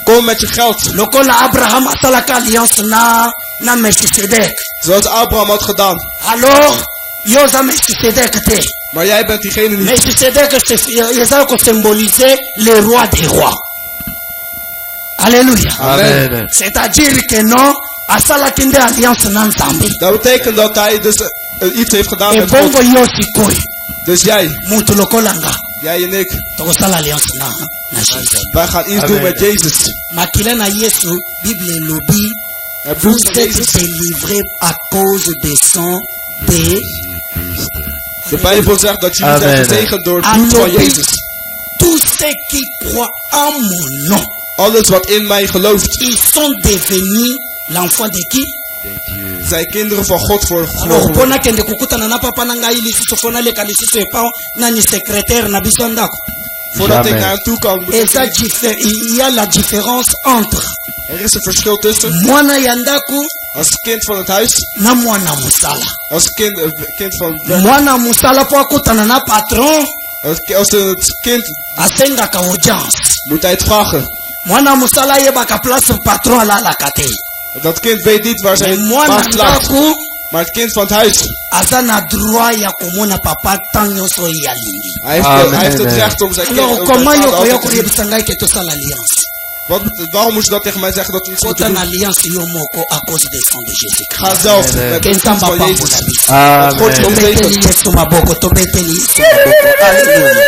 Kom met je geld. lokola abraham asalaka alliance na melchisedek. Zoals Abraham had gedaan. Alors yo oza melchisedek te. Maar jij bent diegene niet. Melchisedek eza kosymboliser le roi des rois. Alléluia. Amen. C'est-à-dire que non asalaki nde alliance na nzambe. Dat betekent dat hij dus iets heeft gedaan met God. ebongo yo sikoyo Dus jij mutu lokola nga en ik, tokosala alliance na jésus. wij gaan iets doen met Jezus. makila na yesu bible elobi Het vous bloed van êtes Jezus. délivrés à cause des sang de De Bijbel zegt dat jullie zijn Amen. gezegend door het bloed van Alobi Jezus. tous ceux qui croient en mon nom Alles wat in mij gelooft, ils sont devenus l'enfant de qui. zijn kinderen van God voor alors geloven. mpo nakende kokutana na papa na ngai lisusu mpo naleka lisusu epa nani secrétaire na biso ya ndako. Voordat ik Amen. naar hem toe kan, moet eza ik- il y a la différence entre er is een verschil tussen mwana ya ndako als kind van het huis, na mwana mosala. als kind van werk. Mwana mosala po akutana na patron Als het kind asengaka audience. moet hij het vragen. Mwana mosala ayebaka place patron alalaka te. Dat kind weet niet waar Me zijn mwana baas slaapt. ndako Maar het kind van het huis, aza na droit ya komona papa ntango nyonso oyo alingi. hij heeft het recht om zijn kind Alors om comment zijn yo vader koya altijd te zien. koyebisa ngai ke tosala alliance. Waarom moest je dat tegen mij zeggen dat we iets moeten Kota na doen? alliance yo moko à cause des sang de Jésus Christ. Ga zelf met Ke het bloed nzambe van Jezus. apambola biso. God je Amen. Tobeteli zegent. yesu maboko tobeteli yesu maboko. Alléluia.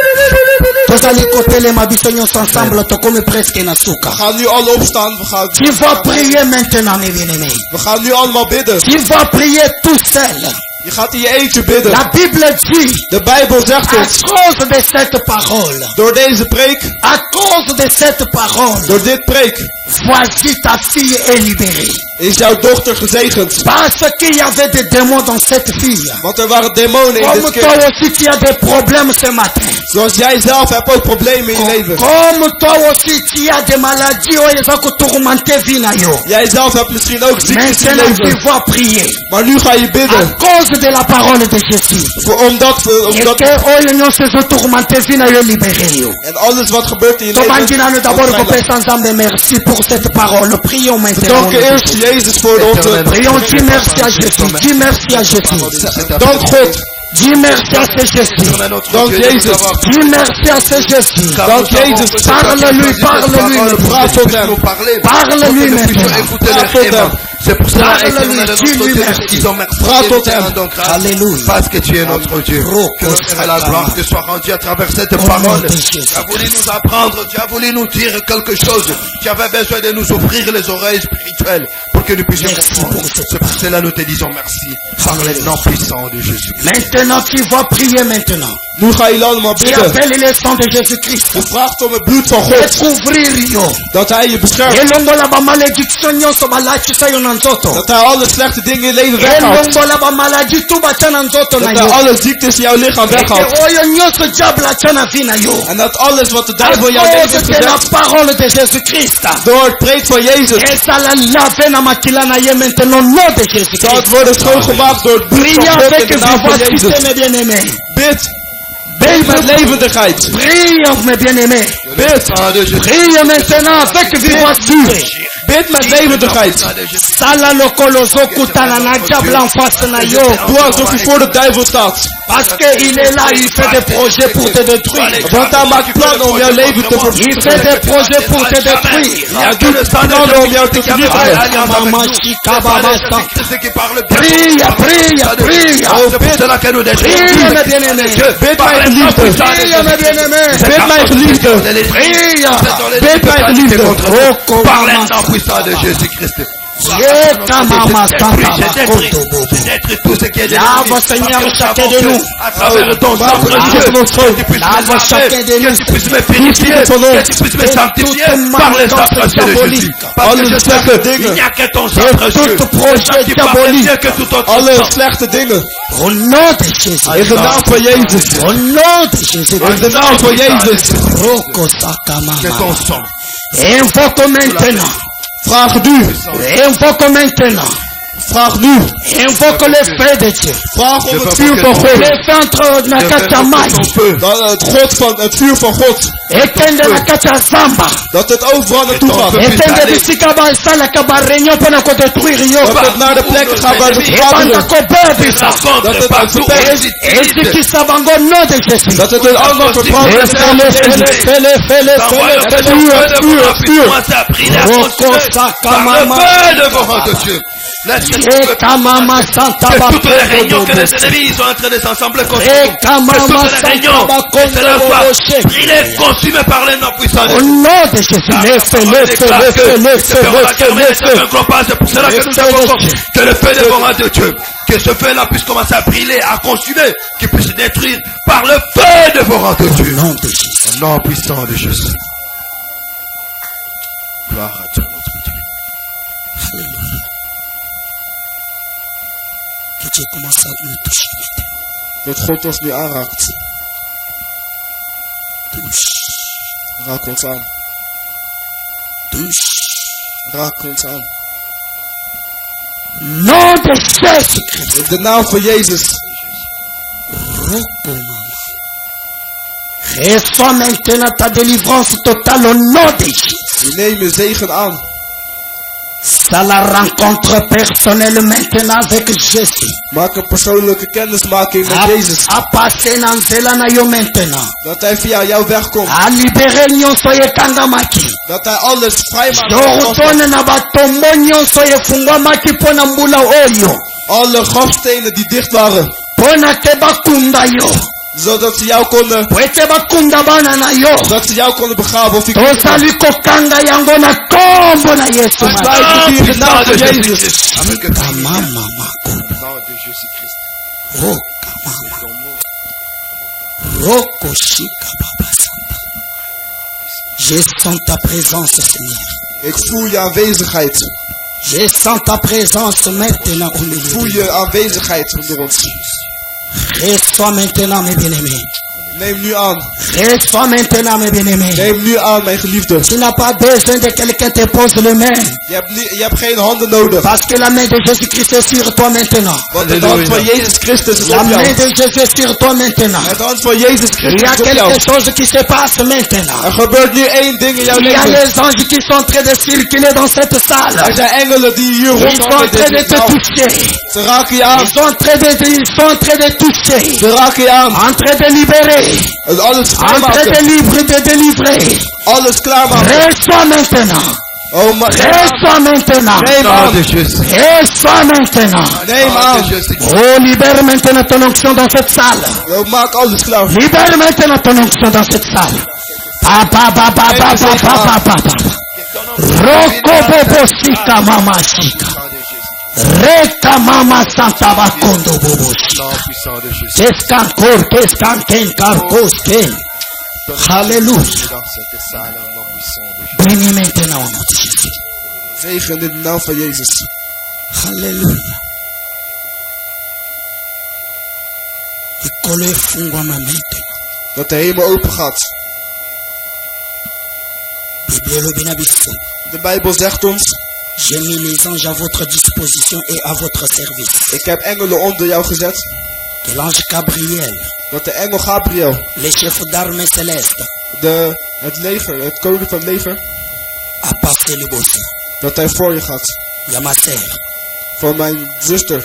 Tozali kotelema biso nyonso ensemble tokomi presque na suka. We gaan nu alle opstaan. Tu vas prier maintenant mes bien-aimés. We gaan nu allemaal bidden. Tu vas prier tout seul. Je gaat in je eentje bidden. La Bible dit, De Bijbel zegt à ons, cause de cette parole, door deze preek, à cause de cette parole, door dit preek, voici ta fille est libérée. is jouw dochter gezegend. Parce qu'il y avait des démons dans cette fille. Want er waren demonen in Comme dit toi kind. aussi tu as des problèmes ce matin. Zoals jij zelf hebt ook problemen in je leven. Comme toi aussi tu as des maladies où ils ont tourmenté vie na yo. Jij zelf hebt misschien ook ziektes in je Maintenant tu leven. vas prier. Maar nu ga je À bidden. cause de la parole de Jésus. Omdat Et que oyo nyonso ezotourmente vie na yo libéré yo. en alles wat gebeurt in je Tobangi leven. nano d'abord dat vrijdag. kopesa nzambe merci pour cette parole. Prions maintenant. Dank eerst Jezus voor onze. Prions, dis merci à Jésus. Dis merci à Jésus. Dank God. Dis merci à ce Jésus. Dank Jezus. Dis merci à ce Jésus. Dank Jezus. Parle-lui, parle-lui. Praat tot hem. Parle-lui maintenant. Praat tot hem. C'est pour cela, Parle-lui, Éternel, notre dis-lui Dieu, merci. nous disons merci. Praat tot Et nous hem. rendons grâce. Alléluia. Parce que tu es notre Dieu. Que l'honneur et la gloire te soient rendus à travers cette nom parole. de Jésus. Tu as voulu nous apprendre, tu as voulu nous dire quelque chose. Tu avais besoin de nous ouvrir les oreilles spirituelles pour que nous puissions Merci comprendre. pour cette C'est pour cela nous te disons merci. Par le nom puissant de Jésus. Maintenant, tu vas prier maintenant. Nu ga je allemaal Tu bidden. appelles le sang de Jésus-Christ. Je vraagt om het bloed van Et God. couvrir yo. Dat hij je beschermt. Elongola ba malédiction nyonso balakisa yo na nzoto. Dat hij alle slechte dingen in je leven weghaalt. Elongola ba maladie tu batya na nzoto na Dat hij yo. alle ziektes in jouw lichaam weghaalt. Eke oyo nyonso diable atya na vie na yo. En dat alles wat de À duivel in jouw leven cause heeft de la gezegd. parole de Jésus-Christ. Door het preek van Jezus. Ezala lavé na makila na ye maintenant au nom de Zal het Jésus-Christ. worden schoongemaakt door het bloed Priez van God in avec de naam van vivacité Jezus. mes bien-aimés. Bid. Bid met levendigheid. Prie, mes bien-aimés. Bid. Prie maintenant avec vivacité. Bid met levendigheid. Sala lokolozo kutana na diable en face na yo. Doe alsof je voor de duivel staat. Parce qu'il est là, il fait des projets pour te détruire. Want hij maakt plannen om jouw leven te Il fait vernietigen. des projets pour te détruire. Hij doet plannen om jou te vernietigen. Mama shika baba sa. Christ qui parle Prie, prie, prie. C'est pour cela que nous Prie, mes bien-aimés. Bid mijn geliefde. Prie, mes bien-aimés. Bid mijn geliefde. Prie. Bid mijn geliefde. Oh, par comment l'instant puissant de Jésus-Christ. Détruis tout ce qui est de Lave, Seigneur, chacun de nous. À travers ton sang précieux, que tu puisses me Lave chacun de nous. que tu puisses me purifier, que tu puisses me sanctifier par le sang précieux de Jésus. Parce que je sais qu'il n'y a que ton sang précieux. Tout projet Qui parle diabolique. mieux que tout autre Alle sang. slechte dingen. Au nom de Jésus. In de naam van Jezus. Au nom de Jésus. In de naam van Jezus. Roko Sakamama. Que ton sang. Invoque maintenant. Vraag nu. Invoque maintenant. Vraag nu. Invoque le feu de Dieu. Vraag om Je het veux vuur que van ton God. Le feu entre Je Nakatamai. veux que ton feu. Dan het vuur van God. Ekende Nakachazamba. Dat het overal naartoe gaat. Ekende Bisikaba Salakaba Réunion pendant qu'on détruire Yo. Dat het naar de plekken gaat waar ze Ebanda veranderen. Kobebisa. Dat het Partout où verpest. il Et existe. qui s'abango au nom de Jésus. Dat het allemaal verbrand Et is. fais-le. Envoie le feu de mon Dieu. Commencez à prier, à continuer par le feu devant de Dieu. Laisse que Ekamama Santa que toutes les réunions que les Bakondo. ennemis sont en train de s'assembler contre nous, que Ekamama toutes les réunions, Santa Bakondo. brûlées, consumées par les noms puissants de Au Dieu. nom de Jésus, le feu. C'est pour cela que nous avons que le feu devant de Dieu, que ce feu-là puisse commencer à brûler, à consumer, qu'il puisse détruire par le feu devant de Dieu. Au nom de Jésus. Au nom puissant de Jésus. Gloire à Dieu, notre Dieu. Alléluia. Que Dieu commence à nous toucher maintenant. Dat God ons nu aanraakt. Touche, Raak ons aan. touche. Raak ons aan. Nom de Jésus-Christ. In de naam van Jezus. Reçois maintenant ta délivrance totale au nom de Jésus. Neem je zegen aan. Ça la rencontre personnelle maintenant avec Jésus. Maak een persoonlijke kennismaking met Jezus. A passer dans nzela na yo maintenant. Dat hij via jou wegkomt. A libérer nyonso yekangamaki. Dat hij alles vrijmaakt. Yorutone na batombo nyonso efungwamaki mpo na mbula oyo. Alle grafstenen die dicht waren. Mpo na ke bakunda yo. Zodat ze jou konden. Po ete bakunda bana na yo. Dat ze jou konden begraven of je Tozali kokanga yango na kombo na Yesu. sluiten die in de naam van Jezus. Avec le Kamama mako. nom de Jésus-Christ. Oh, kamama. Roko shika baba santa. Je sens ta présence, Seigneur. Ik voel je aanwezigheid. Je sens ta présence maintenant au milieu. Voel je aanwezigheid onder ons. Reçois maintenant, mes bien-aimés. Neem nu aan. Reçois maintenant, mes bien-aimés. Neem nu aan, mijn geliefde. Tu n'as pas besoin de quelqu'un te pose les mains. Je hebt geen handen nodig. Parce que la main de Jésus-Christ est sur toi maintenant. Want de hand van Jezus Christus is La op main jou. de Jésus est sur toi maintenant. De hand van Jezus Il y Christus a is op jou. quelque chose qui se passe maintenant. Er gebeurt nu één ding in jouw Il y a leven. les anges qui sont en train de circuler dans cette salle. Er zijn engelen die hier Ils sont en rondhangen. train de te toucher. Ze raken je aan. Ils sont en train de toucher. Ze raken je aan. En train de libérer. Alles En train klaarmaken. de délivrer. Alles klaarmaken. Reçois maintenant. Oh, maar Reçois maintenant. neem Nom aan. de Jésus. Reçois maintenant. Neem aan. Oh, libère maintenant ton onction dans cette salle. Oh, maak alles klaar. Libère maintenant ton onction dans cette salle. Papa, papa, papa, papa, papa. Roko bobo shika mama shika. Reka mama santa bakondo bobo shika. Nom puissant de Jésus. Qu'est-ce qu'un ken karkos ken. Alléluia. Dans cette salle, au nom puissant de Jésus. Bénis maintenant au nom de Jésus. Zegen in de naam van Jezus. Alléluia. Ikolo efungwama maintenant. Dat de hemel open gaat. Bible elobi na biso. De Bijbel zegt ons. J'ai mis les anges à votre disposition et à votre service. Ik heb engelen onder jou gezet. que l'ange Gabriel, dat de engel Gabriel, le chef d'armée céleste, het leger, het koning van het leger, a passé le bossé. dat hij voor je gaat. Il y a ma sœur, Voor mijn zuster,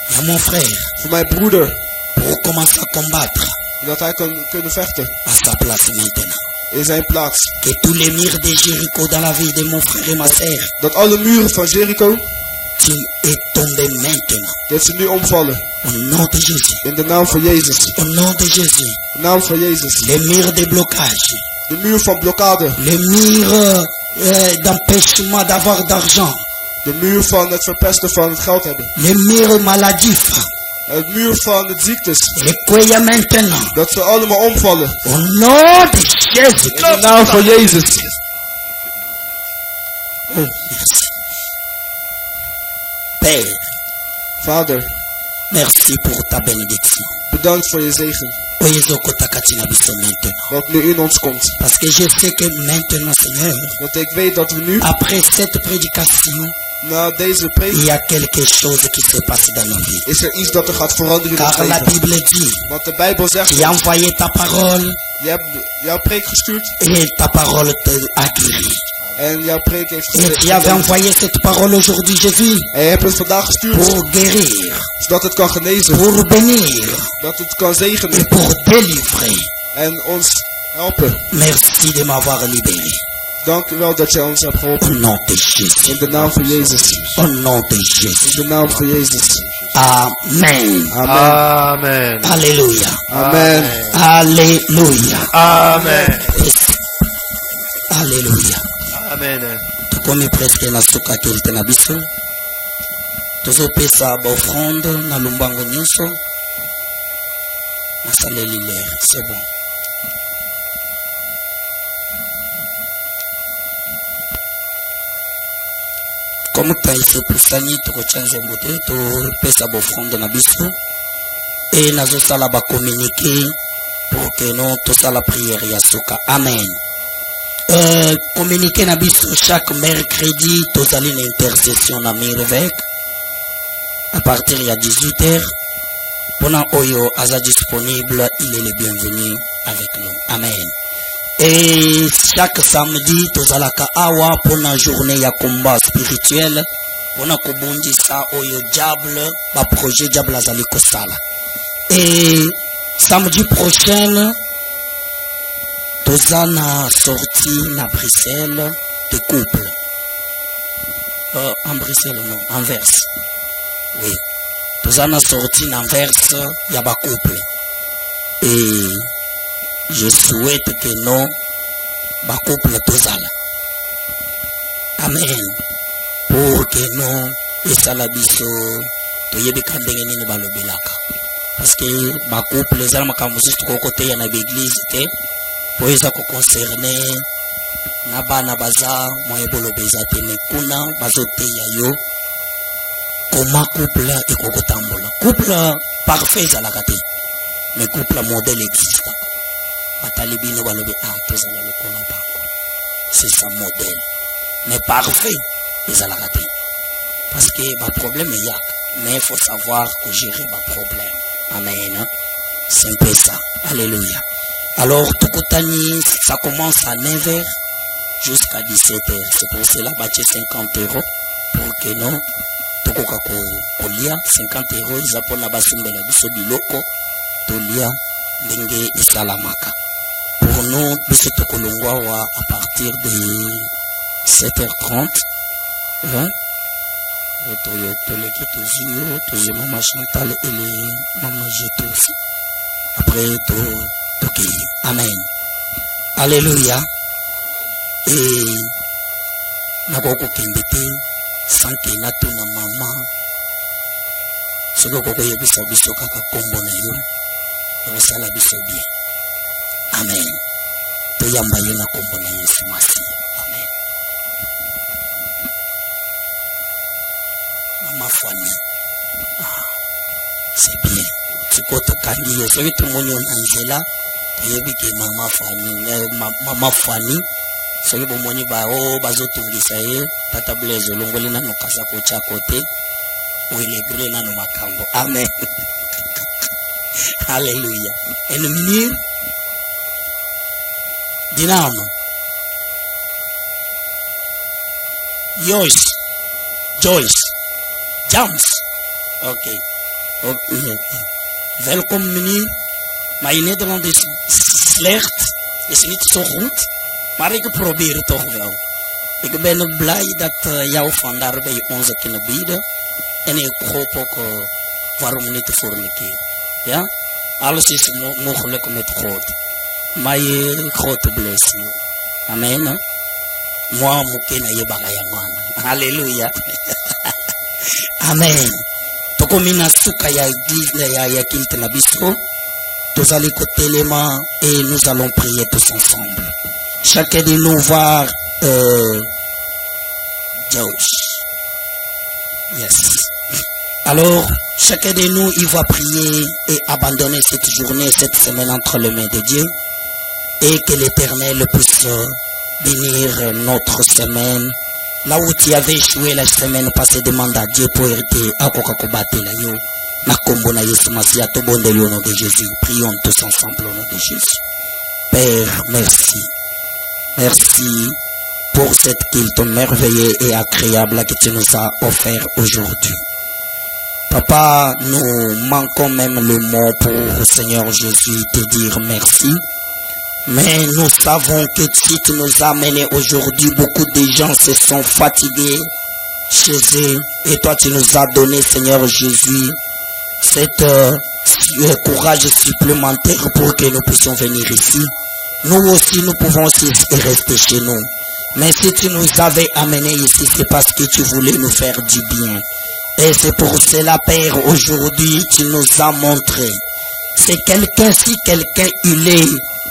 il y a mon frère, voor mijn broeder. pour commencer à combattre Dat hij kan kunnen vechten à sa place maintenant. in zijn plaats. Que tous les murs de Jéricho dans la vie de mon frère et ma sœur, Dat alle muren van Jericho, tu es tombé maintenant. dat ze nu omvallen. Au nom de Jésus. In de naam van Jezus. Au nom de Jésus. In de naam van Jezus. Les murs de blocage. De muur van blokkade. Les murs d'empêchement d'avoir d'argent. De muur van het verpesten van het geld hebben. Les murs maladifs. Het muur van de ziektes. Recueille maintenant. Dat ze allemaal omvallen. Au nom de Jésus. In de naam van Jezus. Oh, merci. Père, Vader, merci pour ta bénédiction. bedankt voor je zegen. Oyezoko takatina biso maintenant. Wat nu in ons komt. Parce que je sais que maintenant, Seigneur, Want ik weet dat we nu, après cette prédication, na deze il preek, y a quelque chose qui se passe dans nos vies. is er iets dat er gaat veranderen in ons Car la leven. Bible dit, Want de Bijbel zegt, tu as envoyé ta parole je hebt jouw preek gestuurd et ta parole a guéri. en jouw preek heeft Et tu avais envoyé cette parole aujourd'hui, Jésus, En je hebt het vandaag gestuurd, pour guérir, zodat het kan genezen, pour bénir dat het kan et zegenen pour délivrer. en ons helpen. Merci de m'avoir libéré. Dank u wel dat je ons hebt geholpen. Au nom de Jésus. In de naam van Jezus. Au nom de Jésus. In de naam van Jezus. Amen. Amen. Amen. Alléluia. Amen. Alléluia. Amen. Alléluia. Amen. Tukomi presque na suka kelte na biso. Tozopesa ba offrande na lumbango nyonso. Nasaleli l'air. C'est bon. Comme taise pusani tokochanza mbote topesa ba offrande na biso. Et nazosala ba communiquer pour que nous tous à la prière ya suka. Amen. Communiquer na biso chaque mercredi tozali une intercession na Mirvec à partir ya 18h. Pendant oyo aza disponible, il est le bienvenu avec nous. Amen. Et chaque samedi tozalaka awa pona journée ya combat spirituel pona kobundisa oyo diable ba projet diable azali kosala. Et samedi prochain tozana sorti na Bruxelles de couple. En Bruxelles non, Anvers. Oui. Tozana sorti na Anvers ya ba couple. Et je souhaite que non ba couple tozala. Amen. Pour que non esala biso toyebika ndenge nini balobelaka. Parce que ba couple ezala makambo mosusu tokokoteya na l'église te. Po eza koconcerne na bana baza moye bolobeza te me kuna bazoteya yo koma couple ekokotambola. Couple parfait ezalaka te mais couple modèle existe. Batali bino balobi tozala lokola bango. C'est ça modèle. Mais parfait ezalaka te. Parce que ba problème y a, mais il faut savoir que gérer ba problème. Amen. C'est un peu ça. Alléluia. Alors, Tokotani, ça commence à 9h jusqu'à 17h. C'est pour cela que 50 € pour que nous, Tokoka Kolia, 50 €, ils apprennent la basumbela biso biloko, Tolia, Dengue et Salamaka. Pour nous, biso Tokolongwa à partir de 7h30, hein? Toyo, Maman Chantal et les Maman Jeto aussi. Après, ok, amen. Alléluia. Et nakoko kembete sanke nato na mama. Soko koko yebisa biso kaka kombo na yo. Yosala biso bien. Amen. To yamba yo na kombo na Yesu Masi. Amen. Mama Fani. C'est bien. Sikoto kangi yo. Soki tumoni onanzela. Yebike mama Fani soki bomoni bazotungisa ye tata Blaise olongoli nano kasa kocha kote oilegre nano makambo. Amen. Alléluia. Et nous menir Dinamo. Joyce. James. Oké. Welkom meneer. Mijn Nederland is slecht. Is niet zo goed. Maar ik probeer het toch wel. Ik ben blij dat jou vandaar bij ons kunnen bieden. En ik hoop ook, waarom niet voor een keer. Ja? Alles is mogelijk met God. Maar God bless you. Amen. Moi, mukena yebaka ya mwana. Alléluia. Amen. Tokomina suka ya église ya kilte na biso. Tozali kotelema et nous allons prier tous ensemble. Chacun de nous va Josh. Yes. Alors, chacun de nous, il va prier et abandonner cette journée, cette semaine entre les mains de Dieu. Et que l'Éternel puisse bénir notre semaine. Là où tu avais échoué la semaine passée, demande à Dieu pour hériter à Kokakobate la yo. Na kombo na Yesu Masia, to bondeli au nom de Jésus. Prions tous ensemble au nom de Jésus. Père, merci. Merci pour cette culte merveilleuse et agréable que tu nous as offert aujourd'hui. Papa, nous manquons même le mot pour Seigneur Jésus te dire merci. Mais nous savons que si tu nous as amenés aujourd'hui, beaucoup de gens se sont fatigués chez eux. Et toi, tu nous as donné, Seigneur Jésus, cette courage supplémentaire pour que nous puissions venir ici. Nous aussi, nous pouvons aussi rester chez nous. Mais si tu nous avais amenés ici, c'est parce que tu voulais nous faire du bien. Et c'est pour cela, Père, aujourd'hui, tu nous as montré. C'est quelqu'un, si quelqu'un il est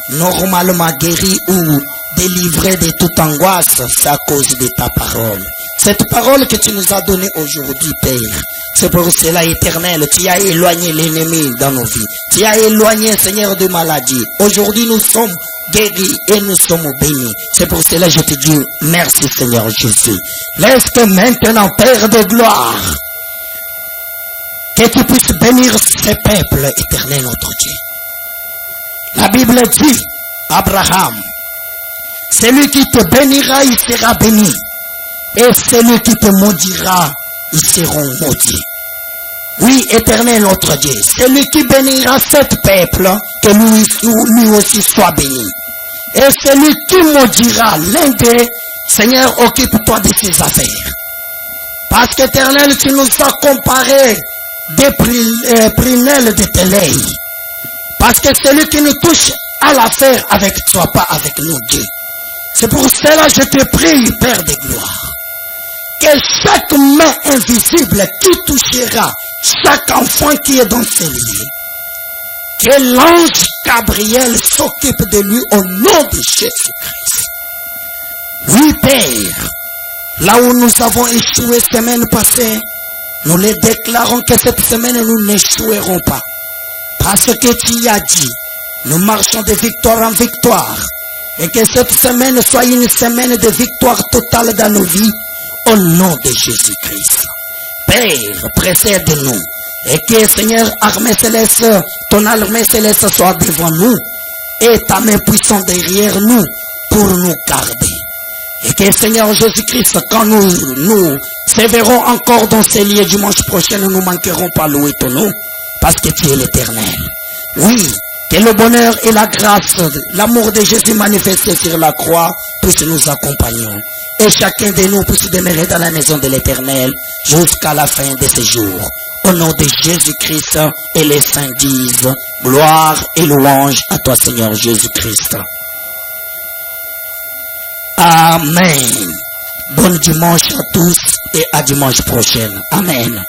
normalement guéri ou délivré de toute angoisse, c'est à cause de ta parole. Cette parole que tu nous as donnée aujourd'hui, Père, c'est pour cela, Éternel, tu as éloigné l'ennemi dans nos vies. Tu as éloigné, Seigneur, de maladies. Aujourd'hui, nous sommes guéris et nous sommes bénis. C'est pour cela que je te dis merci, Seigneur Jésus. Laisse que maintenant, Père de gloire, que tu puisses bénir ce peuple, Éternel, notre Dieu. La Bible dit, Abraham, celui qui te bénira, il sera béni. Et celui qui te maudira, ils seront maudits. Oui, Éternel notre Dieu, celui qui bénira cet peuple, que lui aussi soit béni. Et celui qui maudira l'un d'eux, Seigneur, occupe-toi de ses affaires. Parce qu'Éternel, tu nous as comparé des prunelles de tes lèvres. Parce que celui qui nous touche à l'affaire avec toi, pas avec nous, Dieu. C'est pour cela que je te prie, Père de gloire, que chaque main invisible qui touchera chaque enfant qui est dans ces lieux, que l'ange Gabriel s'occupe de lui au nom de Jésus-Christ. Oui, Père, là où nous avons échoué semaine passée, nous les déclarons que cette semaine nous n'échouerons pas. Parce que tu as dit, nous marchons de victoire en victoire. Et que cette semaine soit une semaine de victoire totale dans nos vies. Au nom de Jésus-Christ. Père, précède-nous. Et que Seigneur, armée céleste, ton armée céleste soit devant nous. Et ta main puissante derrière nous pour nous garder. Et que Seigneur Jésus-Christ, quand nous sévérons encore dans ces lieux dimanche prochain, nous ne manquerons pas louer ton nom. Parce que tu es l'Éternel. Oui, que le bonheur et la grâce, l'amour de Jésus manifesté sur la croix puissent nous accompagner. Et chacun de nous puisse demeurer dans la maison de l'Éternel jusqu'à la fin de ce jour. Au nom de Jésus-Christ, et les saints disent gloire et louange à toi, Seigneur Jésus-Christ. Amen. Bon dimanche à tous et à dimanche prochain. Amen.